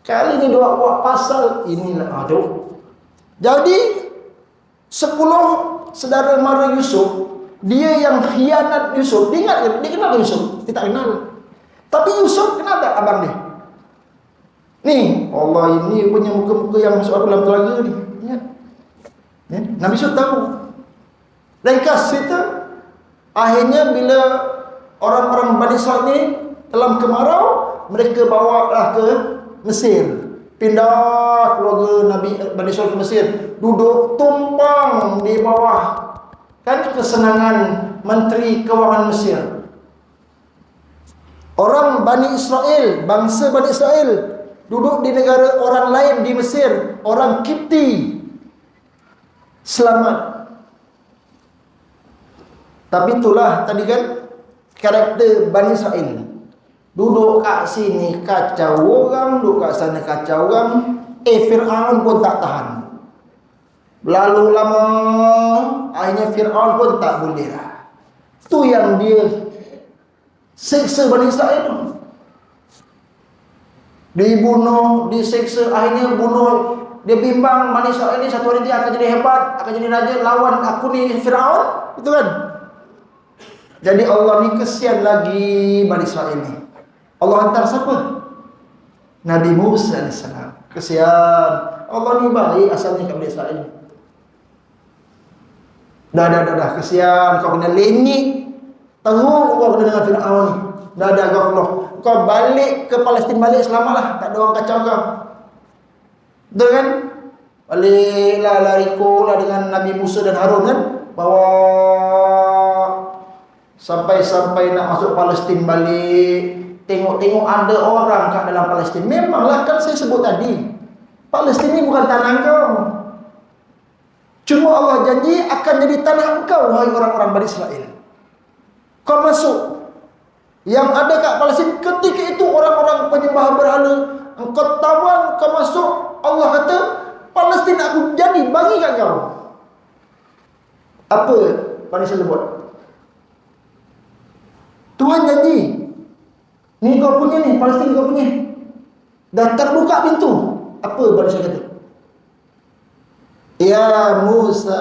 Kali ni dia buat pasal inilah. Aduh. Jadi 10 saudara mara Yusuf, dia yang khianat Yusuf. Dia ingat, dia kenal Yusuf? Dia tak kenal. Tapi Yusuf kenal tak abang dia? Ni, Allah, ini punya muka-muka yang masuk aku dalam telaga ni. Ingat? Ya? Nabi Yusuf tahu. Ringkas cerita, akhirnya bila orang-orang Bani Israil ni dalam kemarau, mereka bawalah ke Mesir. Pindah keluarga Nabi Bani Israil ke Mesir, duduk tumpang di bawah kan kesenangan Menteri Kewangan Mesir. Orang Bani Israel, bangsa Bani Israel duduk di negara orang lain di Mesir, orang Kipti, selamat. Tapi itulah tadi kan karakter Bani Israel. Duduk kat sini kacau orang, duduk kat sana kacau orang. Fir'aun pun tak tahan. Lalu lama, akhirnya Fir'aun pun tak boleh lah. Itu yang dia seksa Bani Israel. Dibunuh, diseksa, akhirnya bunuh. Dia bimbang, Bani Israel ini satu hari dia akan jadi hebat, akan jadi raja, lawan aku ni Fir'aun. Itu kan? Jadi Allah ni kesian lagi Bani Israel ni. Allah hantar siapa? Nabi Musa AS. Kesian. Allah ni baik asalnya kat Bani Israel. Dah, kesian. Kau kena lenyik. Teruk kau kena dengan Fir'aun ni. Dah, Allah. Kau balik ke Palestin, balik selamatlah. Tak ada orang kacau kau. Betul kan? Baliklah, larikolah dengan Nabi Musa dan Harun kan. Bawa sampai nak masuk Palestin balik. Tengok-tengok ada orang kat dalam Palestin. Memanglah kan saya sebut tadi, Palestin ni bukan tanah kau. Cuma Allah janji akan jadi tanah engkau, wahai orang-orang Bani Israel. Kau masuk. Yang ada kat Palestin ketika itu orang-orang penyembah berhala. Engkau tawan, kau masuk. Allah kata, Palestin aku jadi bagi kat kau. Apa Bani Israel buat? Tuhan janji, ni kau punya ni, Palestin kau punya. Dah terbuka pintu. Apa Bani Israel kata? Ya Musa,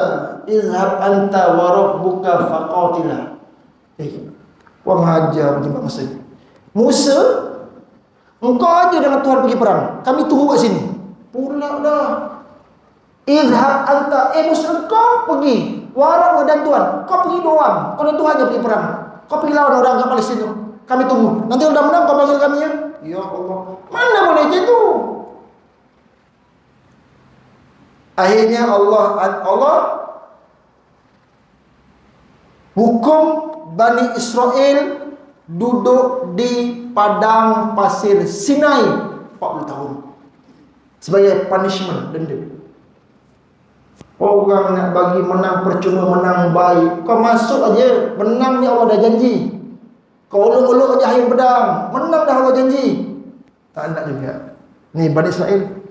izhab anta wa rabbuka faqatila. Wang hajar punya bangsa ni. Musa, engkau aja dengan Tuhan pergi perang. Kami tunggu kat sini. Pula dah. Izhab anta, Musa engkau pergi. Wa dan Tuhan. Kau pergi doang. Kau dan Tuhan aja pergi perang. Kau pergi lawan orang kat Palestin tu. Kami tunggu. Nanti udah menang kau panggil kami ya. Ya Allah. Mana boleh macam tu? Akhirnya Allah hukum Bani Israel duduk di padang pasir Sinai 40 tahun sebagai punishment, denda. Orang nak bagi menang percuma, menang baik. Kau masuk aja, menang ni Allah dah janji. Kau uluk-uluk aja hayam pedang, menang dah Allah janji. Tak nak juga. Ni Bani Israel.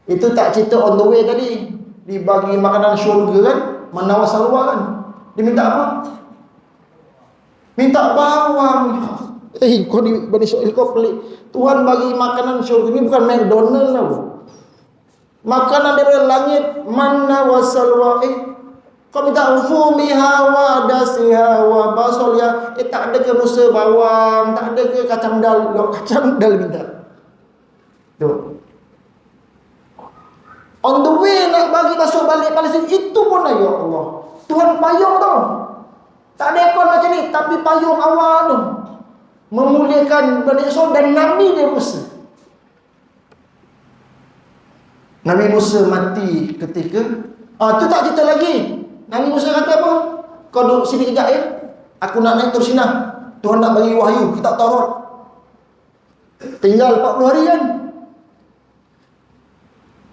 Itu tak cerita on the way tadi. Dibagi makanan syurga kan, menawar salwa kan. Dia minta apa? Minta bawang. Kau di Bani Israel kau pelik. Tuhan bagi makanan syurga ni bukan McDonald tau. Makanan daripada langit, manna wa salwa. Kau minta fumiha wa dasiha wa basolya. Tak ada ke musa bawang, tak ada ke kacang dal. Kacang dal minta. Tu. On the way nak bagi masuk balik Palestin, itu pun ya Allah. Tuhan payung tau. Tak ada ekor macam ni, tapi payung awal tu memuliakan Bani Israel dan Nabi dia Musa. Nabi Musa mati ketika tu tak cerita lagi. Nabi Musa kata apa? Kau duduk sini kejap ya, aku nak naik terus sini. Tuhan nak bagi wahyu kitab Taurat. Tinggal 40 hari kan.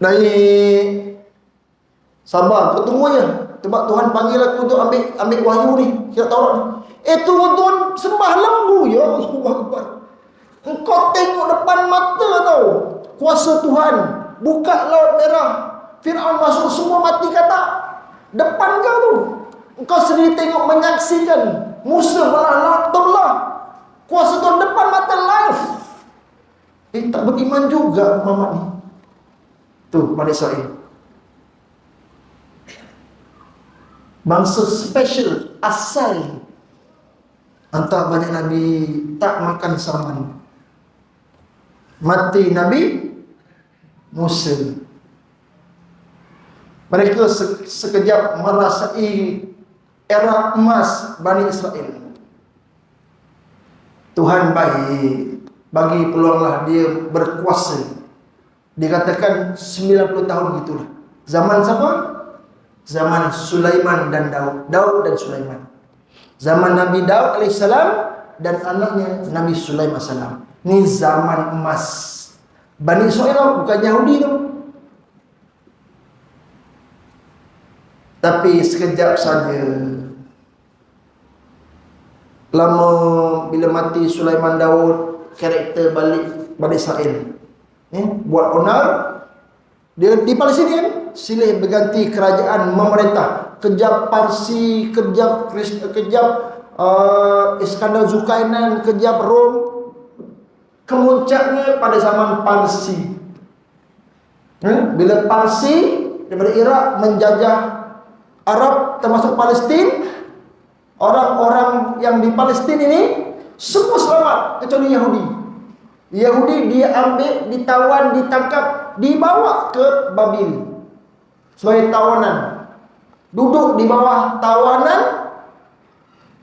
Naik, sabar, kau tunggu je. Sebab Tuhan panggil aku untuk ambil wahyu ni, kitab Taurat ni. Tuan-tuan sembah lembu ya Allah. Engkau tengok depan mata tau kuasa Tuhan. Buka laut merah, Fir'aun masuk, semua mati kata. Depan kau tu. Engkau sendiri tengok, menyaksikan Musa belah laut terbelah. Kuasa Tuhan depan mata live. Tak beriman juga Muhammad ni. Tu Bani Israel, bangsa special, asal. Antara banyak Nabi tak makan saman. Mati Nabi Musa. Mereka sekejap merasai era emas Bani Israel. Tuhan baik, bagi peluanglah dia berkuasa. Dikatakan 90 tahun gitulah. Zaman siapa? Zaman Sulaiman dan Daud. Daud dan Sulaiman. Zaman Nabi Daud AS dan anaknya Nabi Sulaiman AS. Ini zaman emas Bani Israel, bukan Yahudi tu. Tapi sekejap saja. Lama bila mati Sulaiman, Daud, karakter balik Bani Israel. Buat onar. Dia di Palestin kan, silih berganti kerajaan memerintah. Kejap Parsi, kejap Iskandar Zulkarnain, kejap Rom. Kemuncaknya pada zaman Parsi. Bila Parsi daripada Iraq menjajah Arab termasuk Palestin, orang-orang yang di Palestin ini semua selamat kecuali Yahudi. Yahudi dia ambil, ditawan, ditangkap, dibawa ke Babil sebagai tawanan. Duduk di bawah tawanan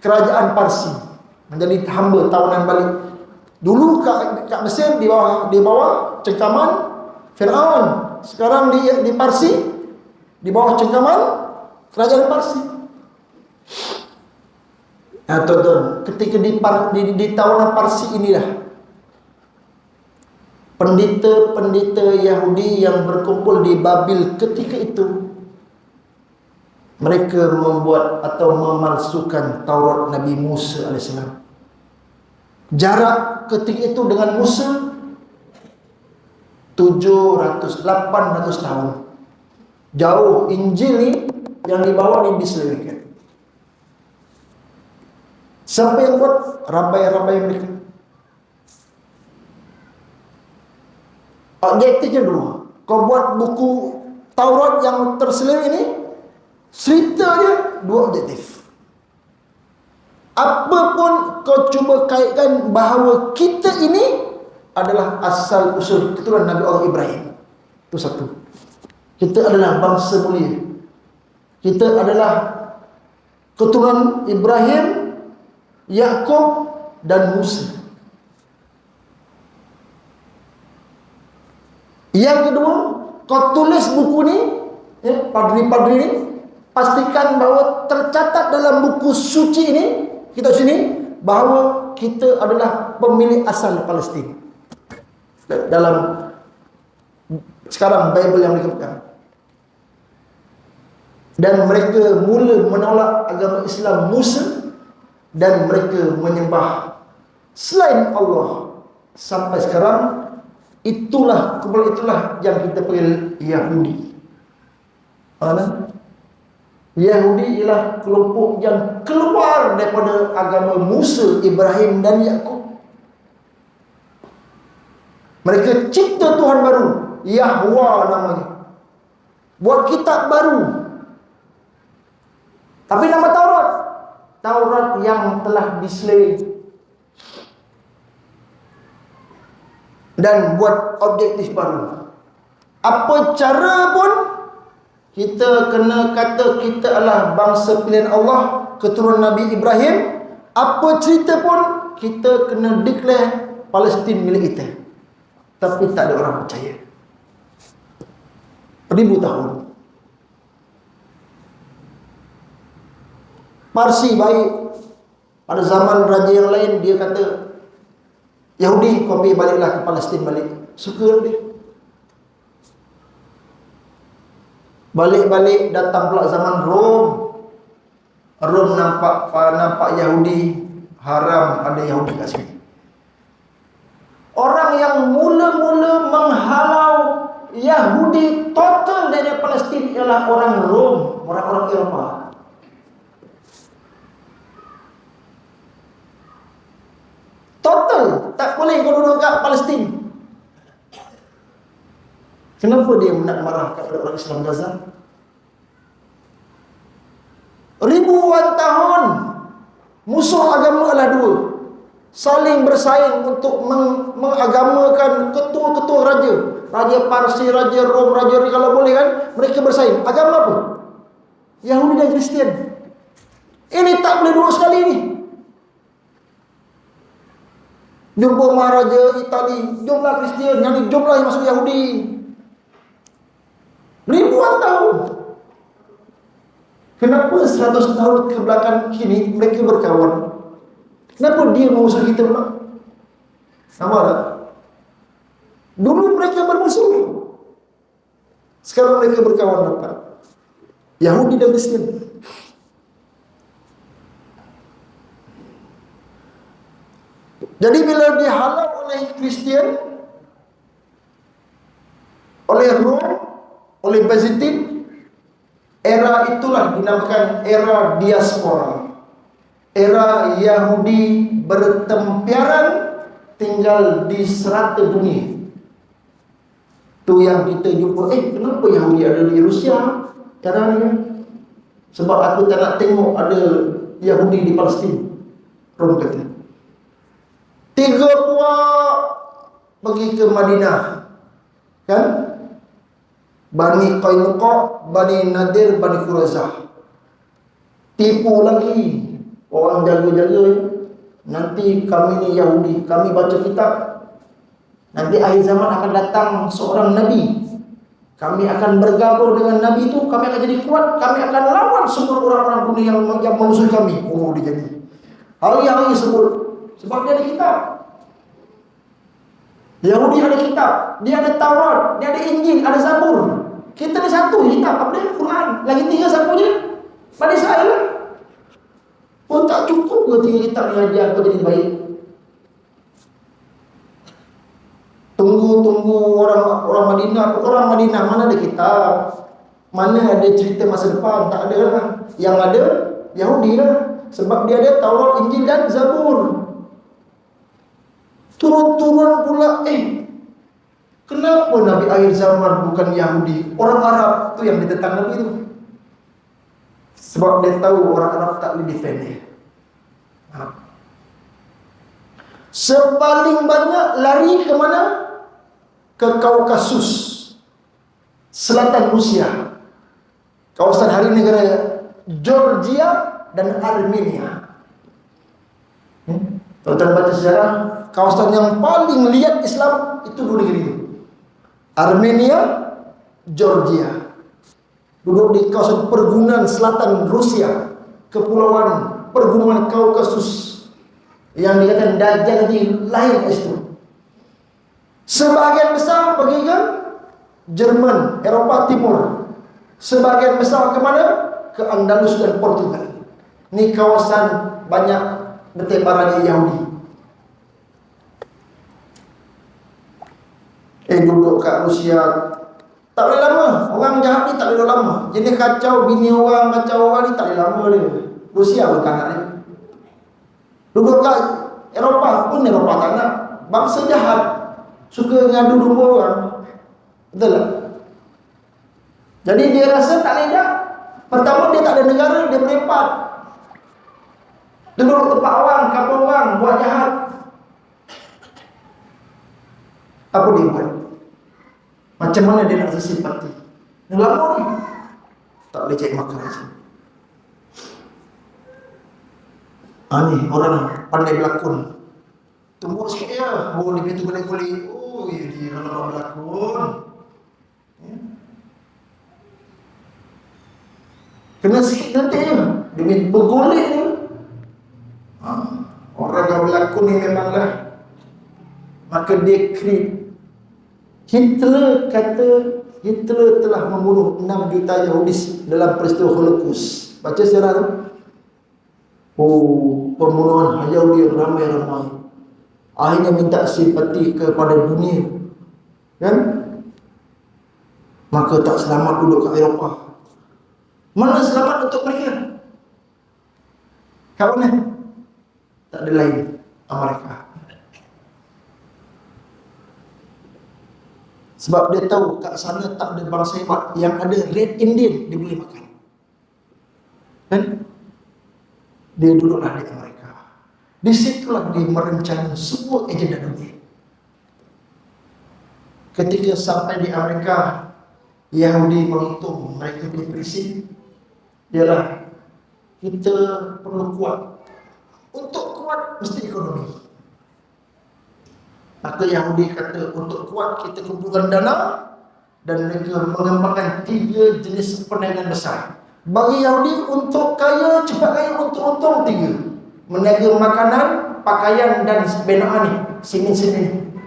kerajaan Parsi, menjadi hamba, tawanan balik. Dulu kat Mesir di bawah cengkaman Fir'aun. Sekarang di Parsi di bawah cengkaman kerajaan Parsi. Tuan-tuan, ketika di tawanan Parsi inilah pendeta-pendeta Yahudi yang berkumpul di Babil ketika itu, mereka membuat atau memalsukan Taurat Nabi Musa AS. Jarak ketika itu dengan Musa 800 tahun. Jauh Injil ni yang dibawa ni diselewengkan. Siapa yang buat? Rabai-rabai mereka. Objektifnya dulu, kau buat buku Taurat yang terseleweng ini, cerita dia dua objektif. Apapun kau cuba kaitkan bahawa kita ini adalah asal usul keturunan Nabi Allah Ibrahim. Itu satu. Kita adalah bangsa mulia. Kita adalah keturunan Ibrahim, Yakub dan Musa. Yang kedua, kau tulis buku ni, padri-padri ni, pastikan bahawa tercatat dalam buku suci ini, kitab sini, bahawa kita adalah pemilik asal Palestin. Dalam sekarang Bible yang mereka pegang. Dan mereka mula menolak agama Islam Musa, dan mereka menyembah selain Allah sampai sekarang. Itulah yang kita panggil Yahudi. Yahudi ialah kelompok yang keluar daripada agama Musa, Ibrahim dan Yakub. Mereka cipta Tuhan baru, Yahwa namanya. Buat kitab baru. Tapi nama Taurat yang telah diseleweng. Dan buat objektif baru. Apa cara pun kita kena kata kita adalah bangsa pilihan Allah, keturunan Nabi Ibrahim, apa cerita pun kita kena declare Palestin milik kita. Tapi tak ada orang percaya. 1000 tahun. Parsi baik. Pada zaman raja yang lain dia kata, Yahudi kau pergi baliklah ke Palestin balik. Suka dia. Balik-balik datang pula zaman Rom. Rom nampak Yahudi haram, ada Yahudi kat sini. Orang yang mula-mula menghalau Yahudi total dari Palestin ialah orang Rom, orang-orang Eropah. Total, tak boleh kau duduk kat Palestin. Kenapa dia nak marah kepada orang Islam Gaza? Ribuan tahun musuh agama adalah dua, saling bersaing untuk mengagamakan ketua-ketua raja. Raja Parsi, Raja Rom, Raja kalau boleh kan, mereka bersaing. Agama apa? Yahudi dan Kristian. Ini tak boleh dua sekali ni. Jumpa Maharaja Itali, jomlah Kristian, yang jomlah masuk Yahudi. Ribuan tahun. Kenapa 100 tahun ke belakang kini mereka berkawan? Kenapa dia memusuh kita pula? Nampak tak? Dulu mereka bermusuh, sekarang mereka berkawan dapat. Yahudi dan Kristian. Jadi bila dihalau oleh Kristian, oleh Rom, oleh Byzantine, era itulah dinamakan era diaspora. Era Yahudi bertempiaran tinggal di serata dunia. Tu yang kita jumpa, kenapa Yahudi ada di Rusia sekarang ni? Sebab aku tak nak tengok ada Yahudi di Palestin. Rom kata. 3 puak pergi ke Madinah, kan? Bani Qainuqa, Bani Nadir, Bani Quraizah. Tipu lagi orang jaga-jaga. Nanti kami ni Yahudi, kami baca kitab. Nanti akhir zaman akan datang seorang Nabi. Kami akan bergabung dengan Nabi itu, kami akan jadi kuat, kami akan lawan semua orang-orang dunia yang memusuhi kami. Oh, dia jadi hari-hari sebut. Sebab dia ada kitab. Yahudi ada kitab, dia ada Taurat, dia ada Injil, ada Zabur. Kita ni satu kitab, apa dia? Quran. Lagi 3 siapa je? Pada saya lah. Oh, tak cukup ke 3 kitab yang ajar kau jadi baik? Tunggu orang Madinah. Orang Madinah mana ada kitab? Mana ada cerita masa depan? Tak ada lah. Yang ada Yahudi lah. Sebab dia ada Taurat, Injil dan Zabur. Turun-turun pula, kenapa Nabi akhir zaman bukan Yahudi? Orang Arab tu yang ditentang Nabi tu. Sebab dia tahu orang Arab tak boleh defend dia. Sepaling banyak lari ke mana? Ke Kaukasus, selatan Rusia, kawasan hari negara Georgia dan Armenia. Tuan-tuan baca sejarah, kawasan yang paling liat Islam itu 2 negeri itu. Armenia, Georgia. Duduk di kawasan pergunungan selatan Rusia, kepulauan pergunungan Kaukasus, yang dikatakan Dajjal nanti lahir di situ. Sebahagian besar pergi ke Jerman, Eropah Timur. Sebahagian besar ke mana? Ke Andalus dan Portugal. Ini kawasan banyak bertebarannya Yahudi. Duduk kat Rusia tak boleh lama. Orang jahat ni tak boleh lama. Jadi kacau bini orang, kacau orang ni tak boleh lama dia. Rusia bukan nak dia. Duduk kat Eropah pun Eropah tak nak. Bangsa jahat, suka ngadu domba orang. Betul tak? Jadi dia rasa tak boleh dah. Pertama dia tak ada negara, dia merempat. Duduk tempat orang, kampung orang, buat jahat. Apa dia buat? Macam mana dia nak simpati? Dah lama ni tak boleh cek makan saja. Ni orang pandai berlakon. Tunggu sikit ya. Oh, lebih tu kulit-kulit. Oh, ya dia kalau berlakon. Ya. Kena sikit nanti ya. Demi bergolek ni. Orang yang berlakon ni memanglah. Maka dia create. Hitler kata Hitler telah membunuh 6 juta Yahudi dalam peristiwa Holocaust. Baca sejarah tu. Oh, pembunuhan Yahudi ramai-ramai. Akhirnya minta simpati kepada dunia. Kan? Maka tak selamat duduk kat Eropah. Mana selamat untuk mereka? Kat mana? Tak ada lain. Amerika. Sebab dia tahu kat sana tak ada bangsa hebat. Yang ada Red Indian dia boleh makan. Kan? Dia duduklah di Amerika. Di situlah dia merencana semua agenda dunia. Ketika sampai di Amerika, Yahudi menghitung mereka punya prinsip ialah kita perlu kuat. Untuk kuat mesti ekonomi. Maka Yahudi kata untuk kuat kita kumpulkan dana dan mereka mengembangkan 3 jenis perniagaan besar. Bagi Yahudi untuk kaya, cepat kaya, untung-untung 3. Meniaga makanan, pakaian dan benaan ni, simin-simin.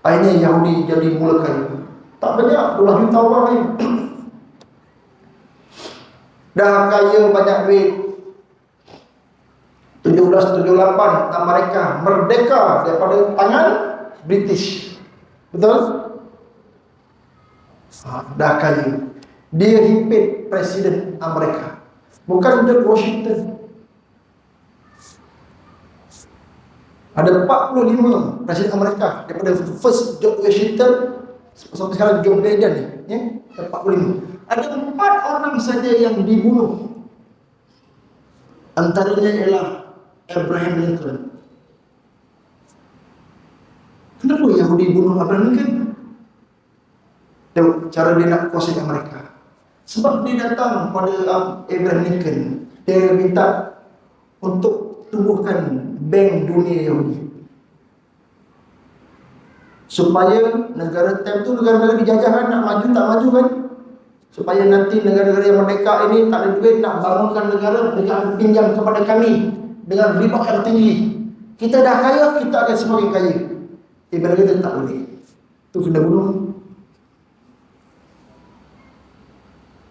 Akhirnya Yahudi jadi mula kaya. Tak banyak, 12 juta orang ni. Dah kaya banyak duit. 1778 Amerika merdeka daripada tangan British. Betul? Dah kaya. Dia himpit Presiden Amerika. Bukan George Washington. Ada 45 Presiden Amerika. Daripada first George Washington sampai sekarang Joe Biden ni, ya, 45. Ada 4 orang saja yang dibunuh. Antaranya ialah Abraham Lincoln. Kenapa Yahudi bunuh Abraham Lincoln? Tengok cara dia nak kuasai Amerika. Sebab dia datang pada Abraham Lincoln, dia minta untuk tumbuhkan bank dunia Yahudi. Supaya negara time tu negara-negara dijajah kan, nak maju tak maju kan. Supaya nanti negara-negara yang merdeka ini tak ada duit nak bangunkan negara, mereka akan pinjam kepada kami dengan riba yang tinggi. Kita dah kaya, kita akan semakin kaya. Ibarat kita tak boleh. Itu kena bunuh.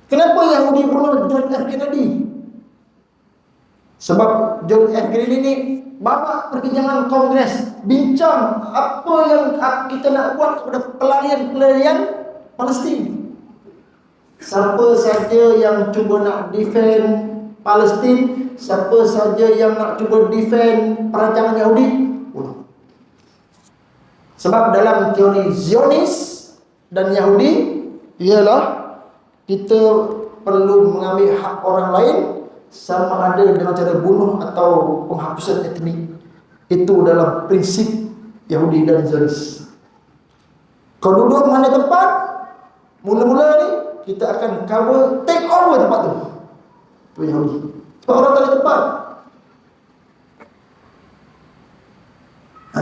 Kenapa Yahudi bunuh John F. Kennedy? Sebab John F. Kennedy ni bawa perbincangan Kongres, bincang apa yang kita nak buat kepada pelarian-pelarian Palestin. Siapa saja yang cuba nak defend Palestin, siapa saja yang nak cuba defend perancangan Yahudi, bunuh. Sebab dalam teori Zionis dan Yahudi ialah kita perlu mengambil hak orang lain, sama ada dengan cara bunuh atau penghapusan etnik. Itu dalam prinsip Yahudi dan Zionis. Kau duduk mana tempat, mula-mula ni kita akan cover, take over tempat tu. Itu Yahudi. Sebab orang tak ada tempat.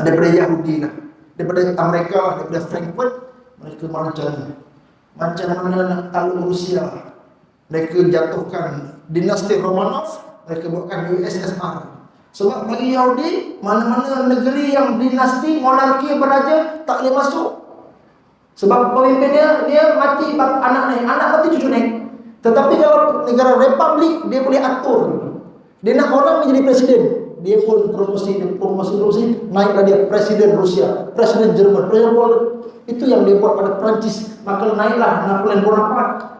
Daripada Yahudi lah, daripada Amerika, daripada Frankfurt, mereka merancang macam mana nak takluk Rusia. Mereka jatuhkan dinasti Romanov, mereka buatkan USSR. Sebab bagi Yahudi, mana-mana negeri yang dinasti, monarki, beraja tak boleh masuk. Sebab pemimpinnya, dia mati anak naik, anak mati cucu naik. Tetapi kalau negara republik, dia boleh atur. Dia nak orang menjadi presiden, dia pun promosi, naiklah dia presiden Rusia, presiden Jerman, presiden Poland. Itu yang dia buat pada Perancis. Maka naiklah Napoleon Bonaparte.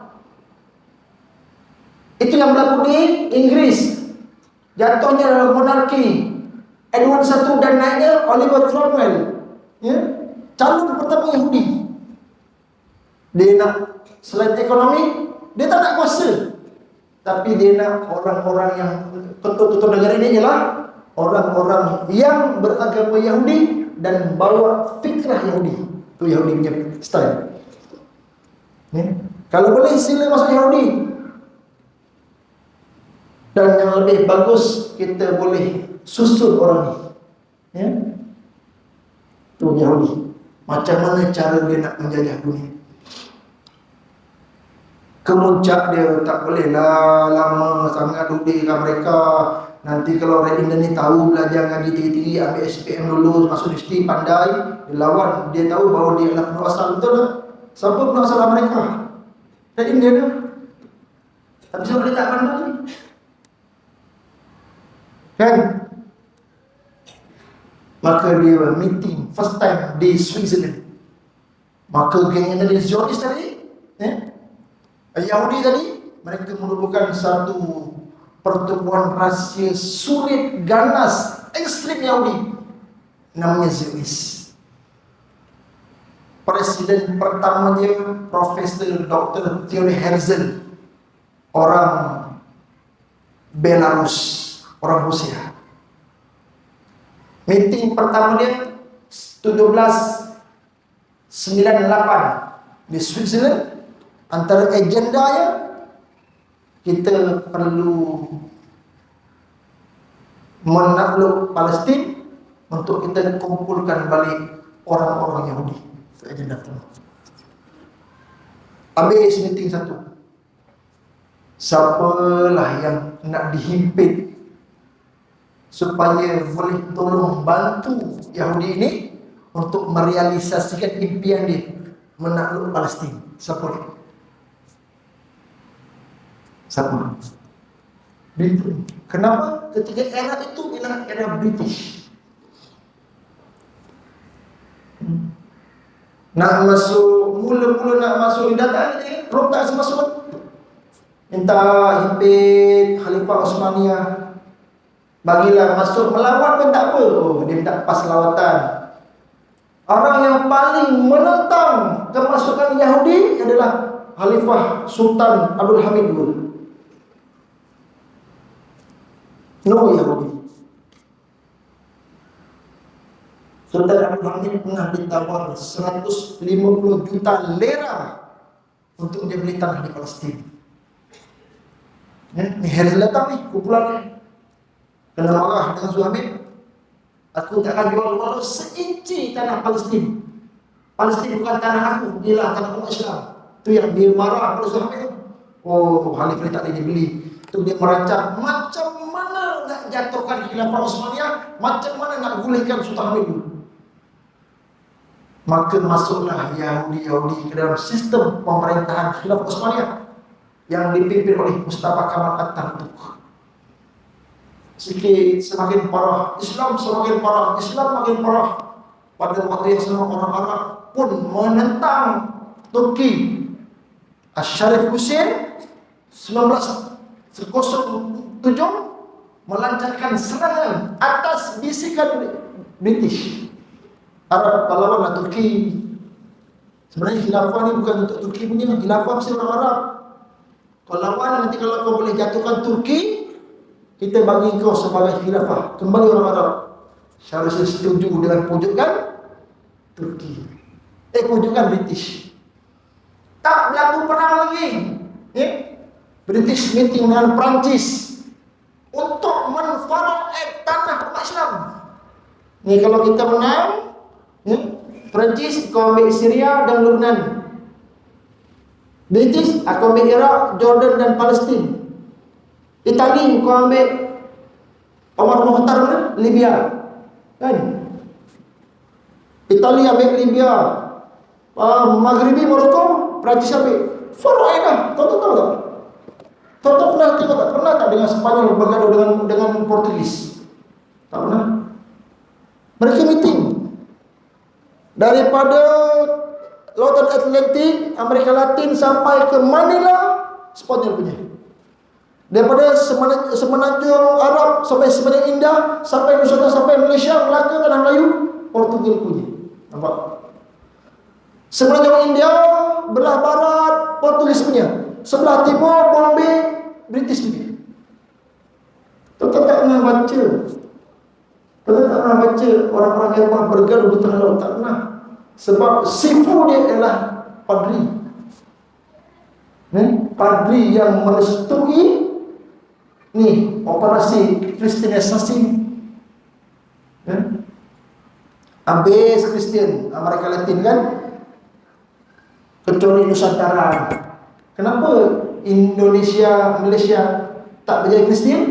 Itu yang berlaku di Inggris. Jatuhnya dalam monarki Edward I dan naiknya Oliver Cromwell, ya? Calon pertama Yahudi. Dia nak, selain ekonomi, dia tak nak kuasa, tapi dia nak orang-orang yang ketua-ketua negara ini ialah orang-orang yang beragama Yahudi dan bawa fikrah Yahudi. Itu Yahudi punya style, ya? Kalau boleh sila masuk Yahudi. Dan yang lebih bagus, kita boleh susun orang ni. Ya? Tu Yahudi. Macam mana cara dia nak menjajah dunia. Kemuncak dia tak bolehlah lama sangat duduk dengan mereka. Nanti kalau orang India ni tahu belajar ngaji tinggi-tinggi, ambil SPM lulus, masuk universiti, pandai, dia lawan, dia tahu bahawa dia adalah penuh asal, betul tak? Siapa penuh asal mereka? Orang India tu. Tapi sebab dia tak pandai. Kan? Maka dia meeting first time di Switzerland. Maka geng yang tadi Zionis tadi, Yahudi tadi, mereka merupakan satu pertemuan rahsia sulit, ganas, ekstrim Yahudi, namanya Zionis. Presiden pertama dia Profesor Dr. Theodor Herzl, orang Belarus, orang Rusia. Meeting pertama dia 1798 di Switzerland. Antara agendanya, kita perlu menakluk Palestin untuk kita kumpulkan balik orang-orang Yahudi. Itu agenda pertama. Habis meeting satu, siapalah yang nak dihimpit supaya boleh tolong bantu Yahudi ini untuk merealisasikan impian dia menakluk Palestin? Siapa dia? Siapa? Britain. Kenapa? Ketika era itu ialah era British. Nak masuk, mula-mula nak masuk di data ni, Rom tak masuk. Minta himpit Khalifah Osmaniyah, bagilah masuk, melawat pun tak apa. Oh, dia minta pas lawatan. Orang yang paling menentang kemasukan Yahudi adalah Khalifah Sultan Abdul Hamid dulu. No Yahudi. Sultan Abdul Hamid pernah ditawar 150 juta lira untuk dia beli tanah di Palestin. Ni Herzl datang ni, kumpulan ni. Kena marah dengan suami. Aku tak akan jual walau seinci tanah Palestin. Palestin bukan tanah aku, ialah tanah umat Islam. Tu yang dia marah pada suami tu. Oh, Khalifah tak boleh dibeli. Tu dia merancang macam mana nak jatuhkan Khilafah Osmaniyah, macam mana nak gulingkan Sultan Hamid dulu. Maka masuklah Yahudi ke dalam sistem pemerintahan Khilafah Osmaniyah yang dipimpin oleh Mustafa Kamal Atatürk. Sikit semakin parah, Islam semakin parah, Islam makin parah. Pada waktu yang sama orang Arab pun menentang Turki. Asy-Syarif Hussein 1907 melancarkan serangan atas bisikan British. Arab lawanlah Turki. Sebenarnya khilafah ni bukan untuk Turki punya, khilafah mesti orang Arab. Kau lawan, nanti kalau kau boleh jatuhkan Turki, kita bagi kau sebagai khilafah. Kembali orang Arab. Syarif setuju dengan pujukan Turki. Pujukan British. Tak berlaku perang lagi. British meeting dengan Perancis untuk menfaraid tanah umat Islam. Ni kalau kita menang, Perancis kau ambil Syria dan Lebanon. British aku ambil Iraq, Jordan dan Palestin. Itali kau ambil Omar Mukhtar mana? Libya. Kan? Itali ambil Libya. Maghribi Morocco, Perancis ambil. Faraid dah. Tahu tak? Tahu pernah tengok tak? Pernah tak dengan Spanyol bergaduh dengan Portugis? Tak pernah. Mereka meeting daripada Lautan Atlantik, Amerika Latin sampai ke Manila, Spanyol punya. Daripada semenanjung Arab sampai semenanjung India, sampai Nusantara, sampai Malaysia, Melaka, Tanah Melayu, Portugal punya. Nampak? Semenanjung India, belah barat, Portugis punya. Sebelah timur, Bombay, British punya. Tuan-tuan tak pernah baca. Tuan-tuan tak pernah baca orang-orang Eropah bergaduh di tengah laut. Tak pernah. Sebab sifu dia adalah padri. Padri yang merestui Nih, operasi kristenisasi. Habis Kristen, Amerika Latin kan? Kecuali Nusantara. Kenapa Indonesia, Malaysia tak berjaya Kristen?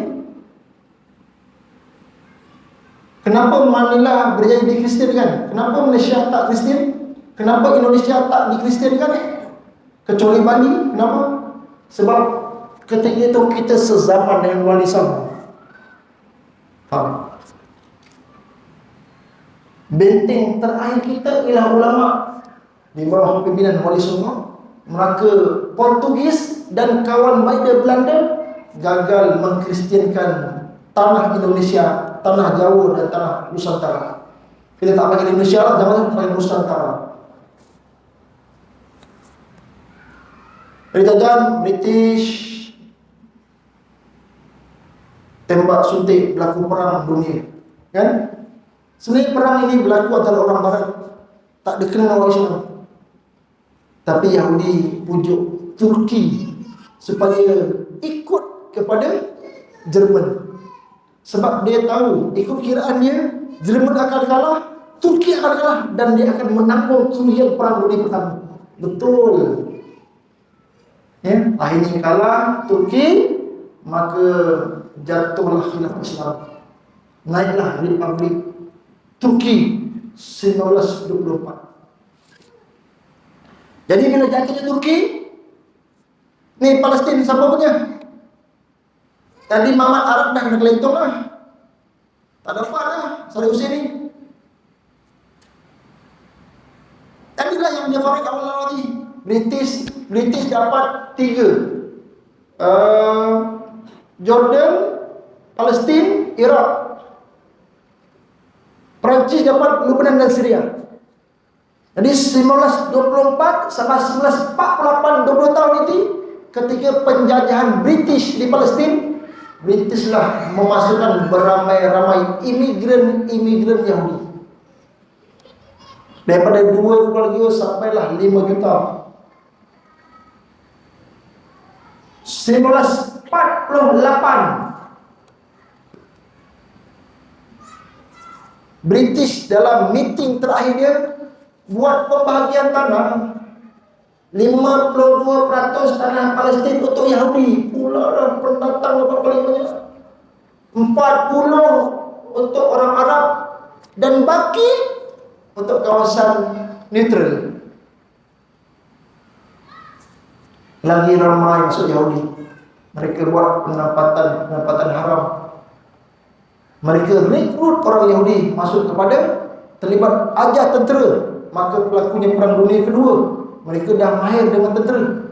Kenapa Manila berjaya di Kristen kan? Kenapa Malaysia tak Kristen? Kenapa Indonesia tak di Kristen kan? Kecuali Bali, kenapa? Sebab ketika itu kita sezaman dengan Wali Songo. Faham? Benteng terakhir kita ialah ulama di bawah pimpinan Wali Songo. Maka Portugis dan kawan baik dari Belanda gagal mengkristiankan tanah Indonesia, tanah Jawa dan tanah Nusantara. Kita tak panggil Indonesia lah, zaman itu panggil Nusantara. Penjajahan British, tembak suntik, berlaku perang dunia, kan? Sebenarnya perang ini berlaku antara orang Barat, tak dikenal orang Islam. Tapi Yahudi pujuk Turki supaya ikut kepada Jerman. Sebab dia tahu, ikut kiraan dia, Jerman akan kalah, Turki akan kalah, dan dia akan menanggung kerugian perang dunia pertama. Betul. Ya, akhirnya kalah Turki, maka jatuhlah khilafah Islam. Naiklah Republik Turki 1924. Jadi bila jatuhnya Turki, ni Palestin siapa punya? Tadi Mamat Arab dah kena kelentung lah. Tak dapat lah Saddam Hussein ni. Tadilah yang dia farik awal tadi. British dapat 3. Jordan, Palestin, Iraq. Perancis dapat Lebanon dan Syria. Jadi 1924 sampai 1948, 20 tahun itu, ketika penjajahan British di Palestin, British lah memasukkan beramai-ramai imigran Yahudi. Daripada 2,2 sampailah 5 juta. 1948 British dalam meeting terakhir dia buat pembahagian tanah. 52% tanah Palestin untuk Yahudi. Pula pendatang berapa kali banyak. 40 untuk orang Arab dan baki untuk kawasan neutral. Lagi ramai masuk Yahudi. Mereka buat pendapatan haram. Mereka rekrut orang Yahudi masuk kepada terlibat ajar tentera. Maka pelakunya perang dunia kedua, mereka dah mahir dengan tentera.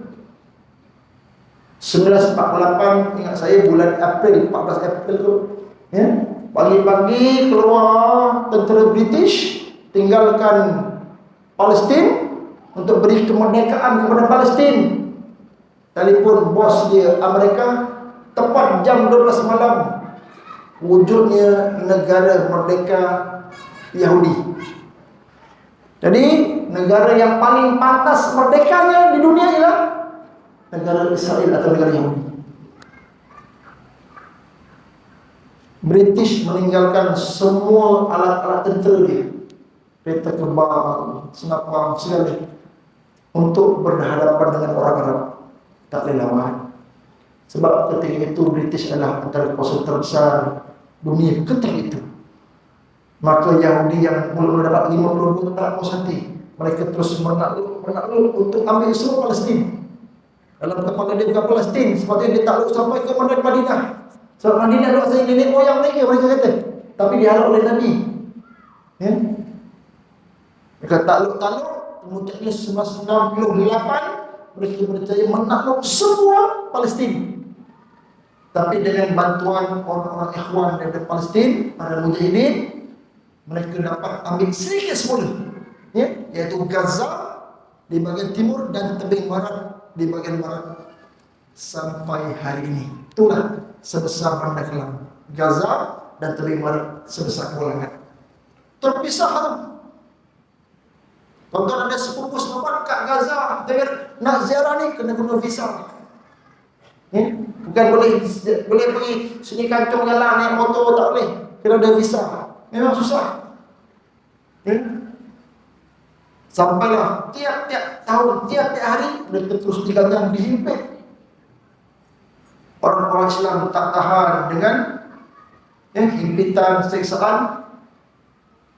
1948, ingat saya bulan April, 14 April tu, ya, pagi-pagi keluar tentera British tinggalkan Palestin untuk beri kemerdekaan kepada Palestin. Telefon bos dia Amerika, tepat jam 12 malam, wujudnya negara merdeka Yahudi. Jadi negara yang paling pantas merdekanya di dunia ialah negara Israel atau negara Yahudi. British meninggalkan semua alat-alat tentera dia, kereta kebang, senapang, segala, untuk berhadapan dengan orang Arab. Tak boleh lawan. Sebab ketika itu British adalah antara kuasa terbesar dunia ketika itu. Maka Yahudi yang mula-mula dapat 52 tak puas hati, mereka terus menakluk untuk ambil semua Palestin. Dalam kepala dia bukan Palestin, sebabnya dia takluk sampai ke Madinah. Sebab Madinah adalah asal nenek moyang mereka kata. Tapi dihalak oleh Nabi. Ya? Mereka takluk, kemudian 1968 mereka berjaya menakluk semua Palestin. Tapi dengan bantuan orang-orang ikhwan dari Palestin, para mujahidin, mereka dapat ambil sedikit semula, ya, iaitu Gaza di bahagian timur dan tebing barat di bahagian barat. Sampai hari ini, itulah sebesar Bandar Kelang. Gaza dan tebing barat sebesar Kelangan. Terpisah. Kalau ada sepupu kat Gaza, nak ziarah ni kena guna visa. Bukan boleh pergi sini kancung jalan naik motor, tak boleh. Kena ada visa. Memang susah. Sampailah tiap-tiap tahun, tiap-tiap hari mereka terus diganjang, dihimpit. Orang-orang Islam tak tahan dengan himpitan, siksaan.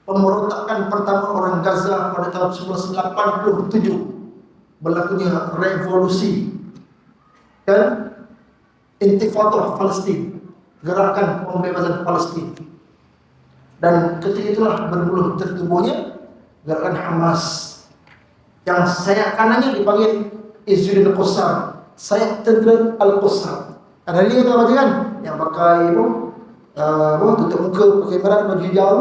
Pemberontakan pertama orang Gaza pada tahun 1987, berlakunya revolusi dan Intifadah Palestin, gerakan pembebasan Palestin. Dan ketika itulah bermula tertubuhnya gerakan Hamas, yang sayap kanannya dipanggil Izzuddin Qassam, sayap tentera Al-Qassam. Ada dia tu apa kan? Yang pakai tutup muka, pakai merah, baju hijau.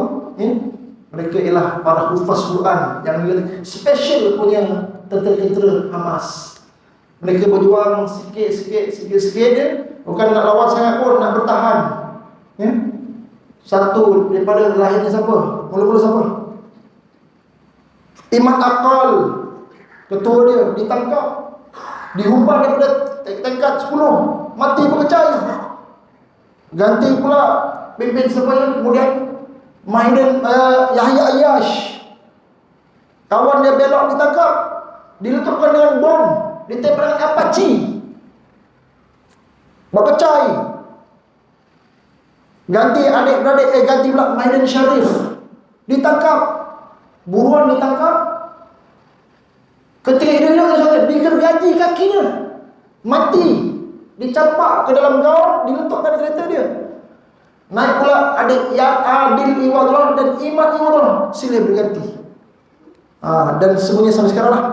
Mereka ialah para hufaz Quran yang special punya tentera-tentera Hamas. Mereka berjuang sikit-sikit dia. Bukan nak lawan sangat pun, nak bertahan. Satu daripada lahirnya siapa? Mula-mula siapa? Imad Aqal, ketua dia, ditangkap, dihumban daripada tingkat 10, mati berkecai. Ganti pula pimpin siapa? Kemudian Maidan Yahya Ayyash, kawan dia belok, ditangkap, diletupkan dengan bom, ditembak dengan Apache, berkecai. Ganti adik-beradik, ganti pula Maidan Sharif, ditangkap, buruan ditangkap. Ketika hidup digergaji kakinya, mati, dicampak ke dalam gaun, diletupkan kereta dia. Naik pula adik Adil Iwadullah dan Imad Iwadullah, silih berganti. Dan semuanya sampai sekarang lah.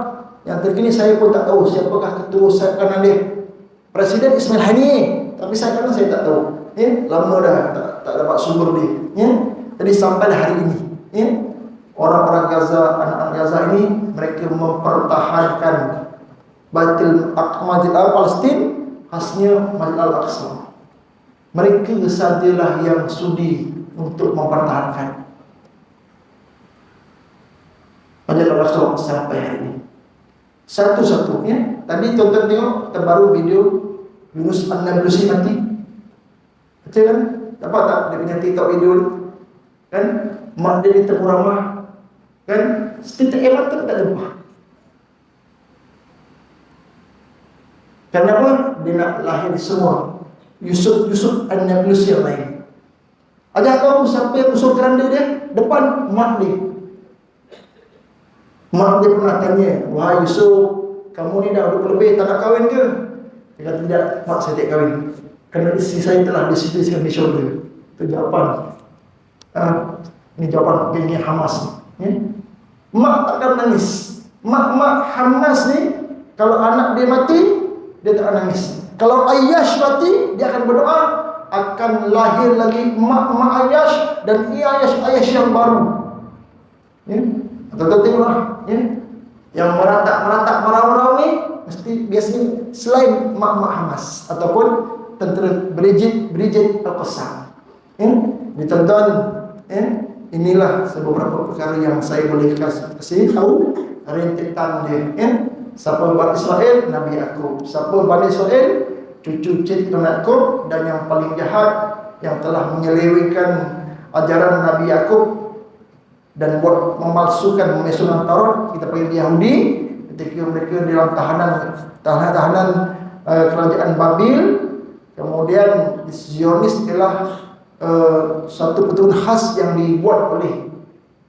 Yang terkini saya pun tak tahu siapakah ketua sayap kanan dia. Presiden Ismail Haniyeh, tapi sayap kanan saya tak tahu. Lama dah tak dapat sumber dia. Jadi sampai hari ini, orang-orang Gaza, anak-anak Gaza ini, mereka mempertahankan Masjid Al-Palestin, khasnya Masjid Al-Aqsa. Mereka sajalah yang sudi untuk mempertahankan Masjid Al-Aqsa sampai hari ini. Satu-satunya, tadi tonton tengok terbaru video Yunus An-Nablusi mati. Betul kan? Dapat tak dia punya TikTok video ni? Kan? Mak dia di Tengku Ramah, kan? Setiap mata tak jumpa. Kenapa? Dia nak lahir semua Yusuf An-Nablusi yang lain. Ada tahu siapa yang usul keranda dia? Depan mak dia. Mak dia pernah tanya, wahai Yusuf, kamu ni dah 20 lebih, tak nak kahwin ke? Dia kata tidak, mak saya tak kahwin, kerana isteri saya telah disiplinkan di syurga. Itu jawapan. Ini jawapan gengnya Hamas ni. Mak takkan menangis. Mak Hamas ni, kalau anak dia mati, dia tak nangis. Kalau Ayyash mati, dia akan berdoa, akan lahir lagi mak Ayyash dan Ayyash yang baru. Atau tengoklah, yang meratap marau-marau ni mesti biasanya selain mak Hamas ataupun tentera Brigade Al-Qassam. Ditonton, inilah beberapa perkara yang saya boleh kasih tahu rentetan dia. Siapa Bani Israel? Nabi Yakub. Siapa Bani Israel? Cucu cicit Yakub. Dan yang paling jahat yang telah menyelewengkan ajaran Nabi Yakub dan buat memalsukan, memesukan Taurat, kita panggil Yahudi. Ketika mereka dalam tahanan kerajaan Babil, kemudian Zionis ialah satu pertubuhan khas yang dibuat oleh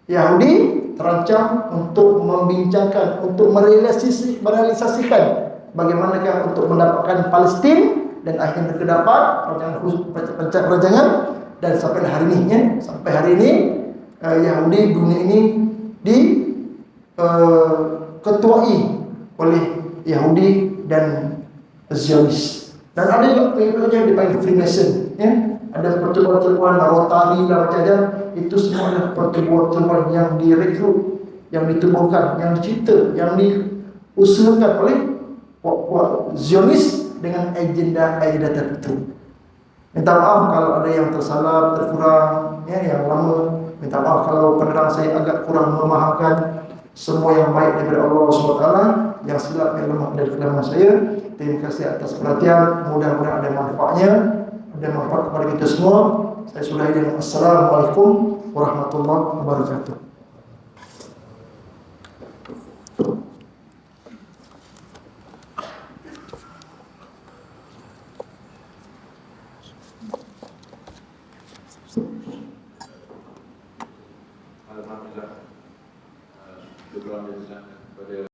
Yahudi, terancam untuk membincangkan, untuk merealisasikan bagaimanakah untuk mendapatkan Palestin, dan akhirnya mereka dapat perancangan. Dan sampai hari ini, Yahudi dunia ini diketuai oleh Yahudi dan Zionis. Dan ada juga pengikut yang dipanggil Freemason, ada pertubuhan-pertubuhan Rotary dan macam-macam. Itu semua adalah pertubuhan-pertubuhan yang direkrut, yang ditubuhkan, yang dicipta, yang diusahakan oleh Zionis dengan agenda tertentu. Minta maaf kalau ada yang tersalah, terkurang, yang lama. Minta maaf kalau penerang saya agak kurang memahamkan. Semua yang baik daripada Allah SWT, yang silap yang lemah dari kelemahan saya. Terima kasih atas perhatian. Mudah-mudahan ada manfaatnya, ada manfaat kepada kita semua. Saya sudahi dengan Assalamualaikum warahmatullahi wabarakatuh. Alhamdulillah, syukur kepada